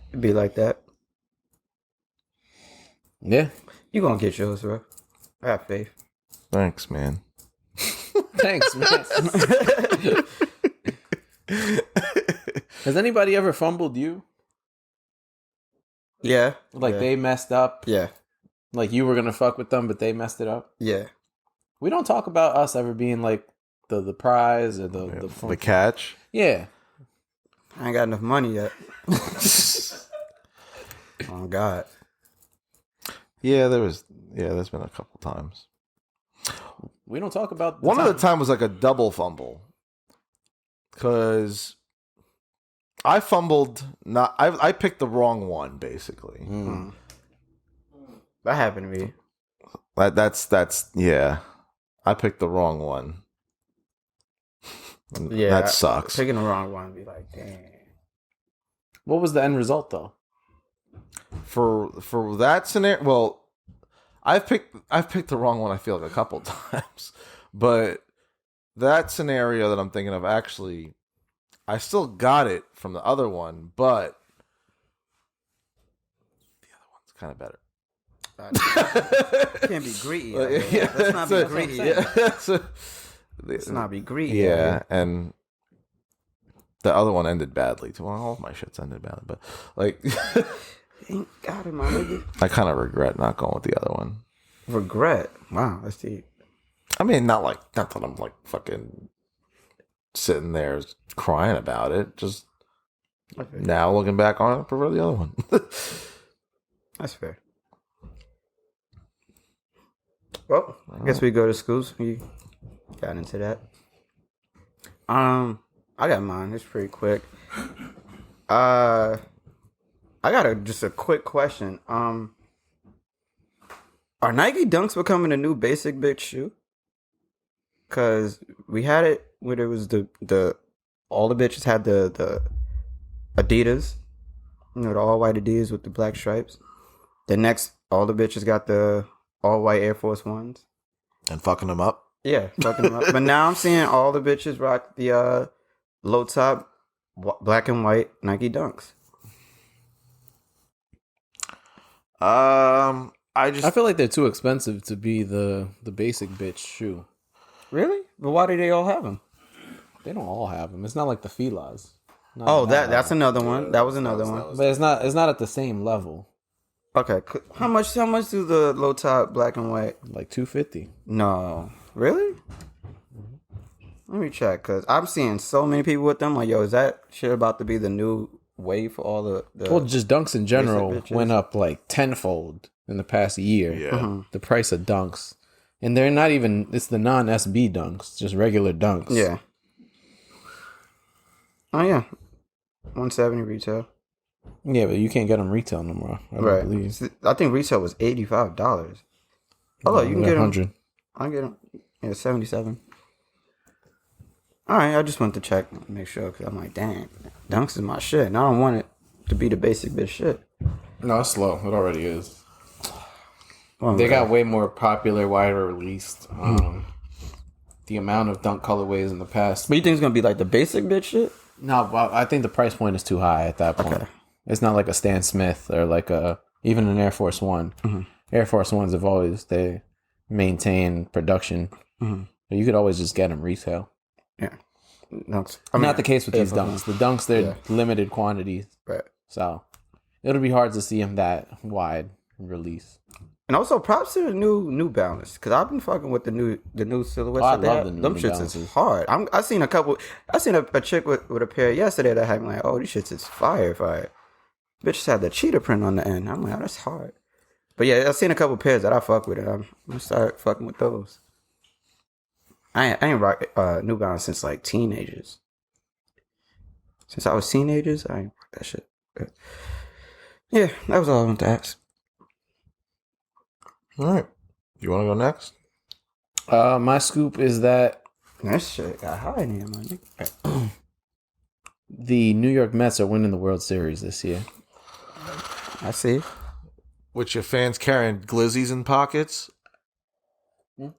It'd be like that. Yeah. You gonna get yours, bro. I have faith. Thanks, man. Thanks, man. Has anybody ever fumbled you? Yeah. Like they messed up? Yeah. Like you were gonna fuck with them, but they messed it up? Yeah. We don't talk about us ever being like the prize or the catch. Yeah. I ain't got enough money yet. Oh God. Yeah, there's been a couple times. We don't talk about one of the time was like a double fumble. Cause I fumbled I picked the wrong one basically. Mm. That happened to me. That's yeah. I picked the wrong one. Yeah. That sucks. Picking the wrong one be like, damn. What was the end result though? For that scenario, well, I've picked the wrong one. I feel like a couple times, but that scenario that I'm thinking of, actually, I still got it from the other one, but the other one's kind of better. Can't be greedy. Yeah, let's not be greedy. Yeah, let's not be greedy. Yeah, and the other one ended badly too. Well, all of my shits ended badly, but like. Ain't got it, my nigga. I kind of regret not going with the other one. Regret? Wow, that's deep. I mean, not that I'm like fucking sitting there crying about it. Just now looking back on it, I prefer the other one. That's fair. Well, I guess we go to schools. We got into that. I got mine. It's pretty quick. I got just a quick question. Are Nike Dunks becoming a new basic bitch shoe? because we had it where it was the all the bitches had the Adidas, the all white Adidas with the black stripes. The next, all the bitches got the all white Air Force Ones. And fucking them up. Yeah, fucking them up. But now I'm seeing all the bitches rock the low top black and white Nike Dunks. I feel like they're too expensive to be the basic bitch shoe. Really? But why do they all have them? They don't all have them. It's not like the Filas. That's another one. That was another one. But it's not at the same level. Okay, how much do the low top black and white? Like $250. No, really? Let me check, because I'm seeing so many people with them. Like, yo, is that shit about to be the new wave for all the well, just Dunks in general bitches? went up like tenfold in the past year. Yeah. The price of Dunks. And they're not even, it's the non-SB Dunks, just regular Dunks. Yeah. Oh, yeah. 170 retail. Yeah, but you can't get them retail no more. I don't believe. I think retail was $85. Oh, you can get them. 100. I get them. Yeah, 77. All right, I just wanted to check and make sure, because I'm like, damn, Dunks is my shit, and I don't want it to be the basic bitch shit. No, it's slow. It already is. Oh, They man. got way more popular, wider released. The amount of Dunk colorways in the past. But you think it's going to be like the basic bitch shit? No, but I think the price point is too high at that point. Okay. It's not like a Stan Smith or like even an Air Force One. Air Force Ones have always, they maintain production. But you could always just get them retail. Yeah. Dunks. Not the case with these Dunks. The Dunks, they're Yeah. limited quantities. Right. So it'll be hard to see them that wide release. And also, props to the New Balance, because I've been fucking with the new silhouettes. Oh, I that they love have. the New Them shits Balances. is hard. I seen a couple. I seen a chick with a pair yesterday that had me like, oh, these shits is fire. Bitches had the cheetah print on the end. I'm like, oh, that's hard. But yeah, I seen a couple pairs that I fuck with, and I'm gonna start fucking with those. I ain't rock New Balance since like teenagers. Since I was teenagers, I ain't rock that shit. But yeah, that was all I wanted to ask. All right. You want to go next? My scoop is that That shit got high in here, man. the New York Mets are winning the World Series this year. I see. With your fans carrying glizzies in pockets? You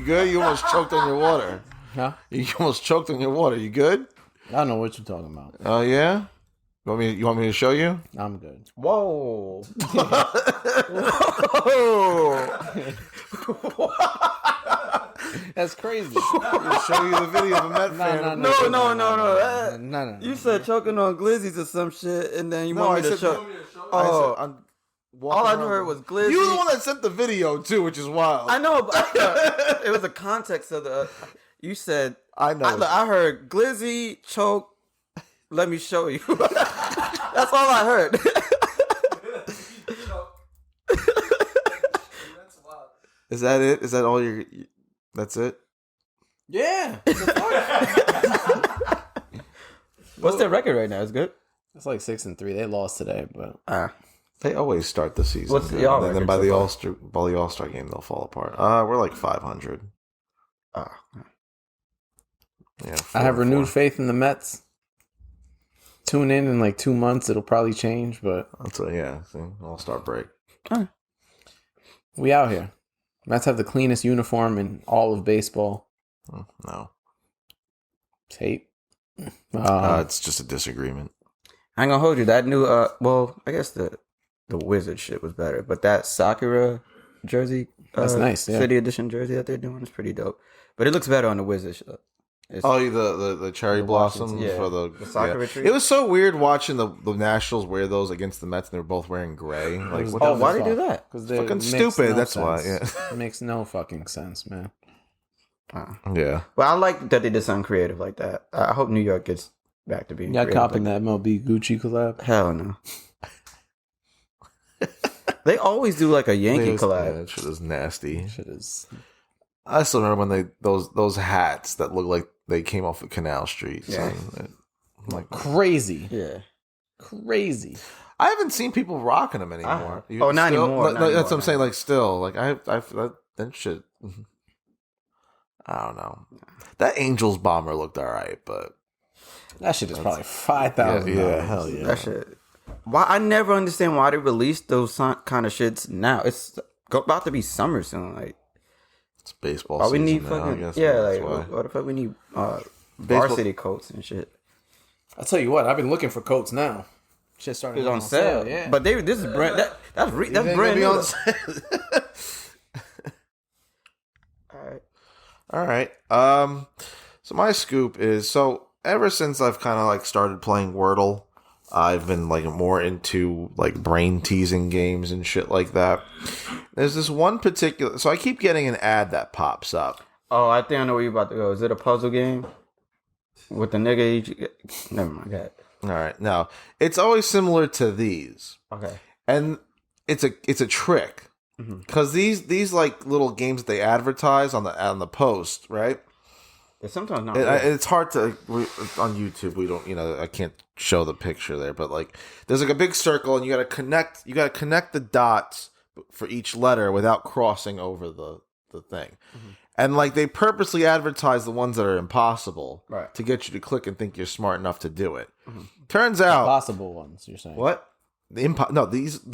good? You almost choked on your water. Huh? You almost choked on your water. You good? I don't know what you're talking about. Oh, yeah? You want me to show you? I'm good. Whoa. That's crazy. I'll show you the video of a Met fan. No. You said choking on glizzies or some shit, and then you No, want me I to said- choke. Oh, I'm all I heard was glizzy. You were the one that sent the video, too, which is wild. I know, but it was the context of the. You said I know. I heard glizzy, choke. Let me show you. That's all I heard. Is that it? Is that all your... That's it? Yeah. What's their record right now? It's good. It's like 6-3. They lost today, but They always start the season. What's good. y'all And then record by so the All-Star game, they'll fall apart. We're like 500. Yeah, I have 4-4. renewed faith in the Mets. Tune in like 2 months. It'll probably change, but That's what, yeah. See, All-Star break. we out here. Mets have the cleanest uniform in all of baseball. No. Tape. It's just a disagreement. I ain't gonna hold you. That new, well, I guess the Wizard shit was better, but that Sakura jersey, That's nice, yeah. City Edition jersey that they're doing is pretty dope. But it looks better on the Wizard shit. The cherry blossoms yeah. for the Sakura tree. It was so weird watching the Nationals wear those against the Mets, and they were both wearing gray. Like, what Oh, the why they do that? Because Fucking stupid, that's why, yeah. It makes no fucking sense, man. Yeah. Well, I like that they did something creative like that. I hope New York gets back to being Y'all creative copping like that MLB Gucci collab? Hell no. They always do like a Yankee collab. Yeah, that shit is nasty. Shit is. I still remember when those hats that look like they came off of Canal Street. Yeah. I'm like, Crazy. Yeah. Crazy. I haven't seen people rocking them anymore. not anymore, not That's what I'm anymore. saying. Like, still, like that shit. I don't know. That Angels bomber looked alright, but That shit is probably $5,000. yeah, hell yeah. That shit. Why I never understand why they release those kind of shits now. It's about to be summer soon. Like, It's baseball. why we need season now, I fucking guess, yeah. that's Like, why. what the fuck we need varsity coats and shit. I'll tell you what, I've been looking for coats now. Shit started It's on sale. Yeah. But this is brand. That's Think brand it'll be new. on sale? All right. So my scoop is ever since I've kind of like started playing Wordle, I've been like more into like brain teasing games and shit like that. There's this one particular. So I keep getting an ad that pops up. Oh, I think I know where you're about to go. Is it a puzzle game with the nigga? Never mind. Go ahead. All right. Now it's always similar to these, Okay. and it's a trick. Because these like little games that they advertise on the post, right? It's sometimes not. It's hard to on YouTube. We don't, I can't show the picture there, but like there's like a big circle, and you got to connect the dots for each letter without crossing over the thing. And like they purposely advertise the ones that are impossible, Right. to get you to click and think you're smart enough to do it. Turns out, Possible ones, you're saying. what the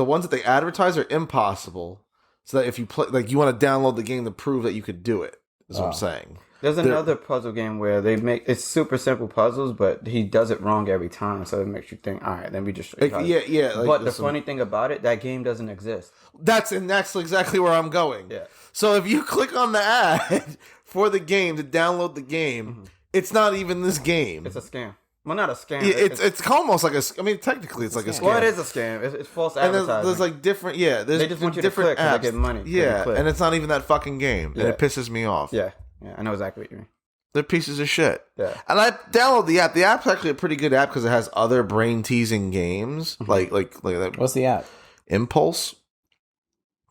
ones that they advertise are impossible. So that if you play, like, you want to download the game to prove that you could do it, is what I'm saying. There's another puzzle game where it's super simple puzzles, but he does it wrong every time, so it makes you think, all right, let me just show you. how to-" Yeah. Like, But the funny thing about it, that game doesn't exist. That's exactly where I'm going. Yeah. So if you click on the ad for the game to download the game, it's not even this game. It's a scam. Well, not a scam. Yeah, it's almost like technically it's like a scam. Well, it is a scam. It's false And advertising. there's like different, They just want you to different click 'cause apps. they get money. They Yeah, click. and it's not even that fucking game, and Yeah. it pisses me off. yeah, I know exactly what you mean. They're pieces of shit. Yeah. And I download the app. The app's actually a pretty good app because it has other brain teasing games, like that. What's the app? Impulse.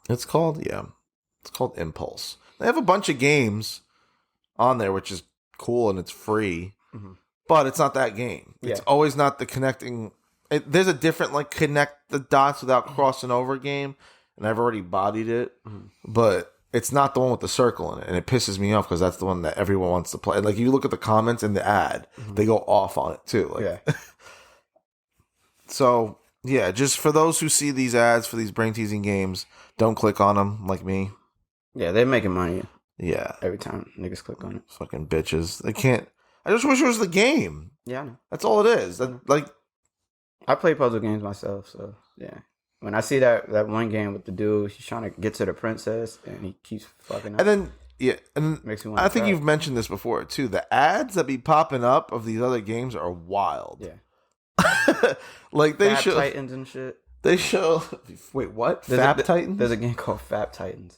It's called, yeah. It's called Impulse. They have a bunch of games on there, which is cool and it's free. But it's not that game. It's Yeah. always not the connecting. There's a different like connect the dots without crossing over game, and I've already bodied it. But it's not the one with the circle in it, and it pisses me off because that's the one that everyone wants to play. Like you look at the comments in the ad, they go off on it too. Like, Yeah. So yeah, just for those who see these ads for these brain teasing games, don't click on them like me. Yeah, they're making money Yeah, every time niggas click on it. fucking bitches. They can't. I just wish it was the game. Yeah, I know. That's all it is. Like. I play puzzle games myself, so yeah. When I see that one game with the dude, he's trying to get to the princess, and he keeps fucking up. And then, yeah, and Makes me wanna I think cry. you've mentioned this before too. The ads that be popping up of these other games are wild. Yeah. Like they Fab show, Titans and shit. they show. Wait, what? Fab Titans? There's a game called Fab Titans.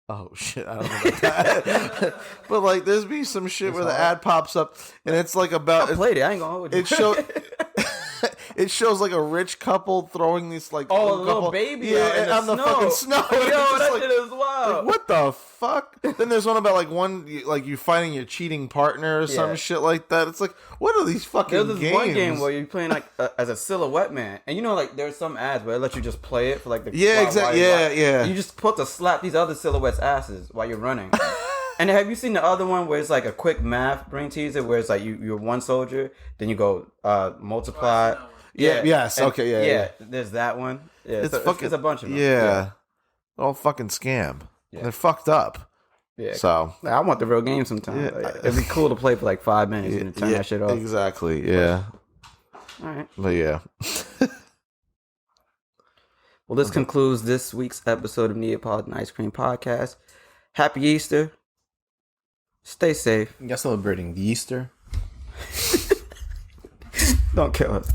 Oh shit, I don't know about that. But like, there's be some shit where the ad pops up, and it's like about. I played it. I ain't gonna hold you. It show. It shows like a rich couple throwing this like Oh, a couple, little baby out in the on the snow. fucking snow. Yo, And it's just that like, shit is wild. like, what the fuck? Then there's one about like you finding your cheating partner or some Yeah. shit like that. It's like, what are these fucking There's this games? one game where you're playing like as a silhouette man, and you know, like there's some ads where they let you just play it for like the Yeah, exactly. Yeah. You just supposed to slap these other silhouettes' asses while you're running. And have you seen the other one where it's like a quick math brain teaser where it's like you're one soldier, then you go multiply. Yeah. Yes. And- Okay. Yeah. There's that one. Yeah, It's so fucking. it's a bunch of them. Yeah. All fucking scam. Yeah. They're fucked up. Yeah. So. I want the real game sometime. Yeah. Like, it'd be cool to play for like 5 minutes and turn that shit off. Exactly. Yeah. All right. But yeah. Well, this concludes this week's episode of Neapolitan Ice Cream Podcast. Happy Easter. Stay safe. You guys celebrating the Easter? Don't kill us.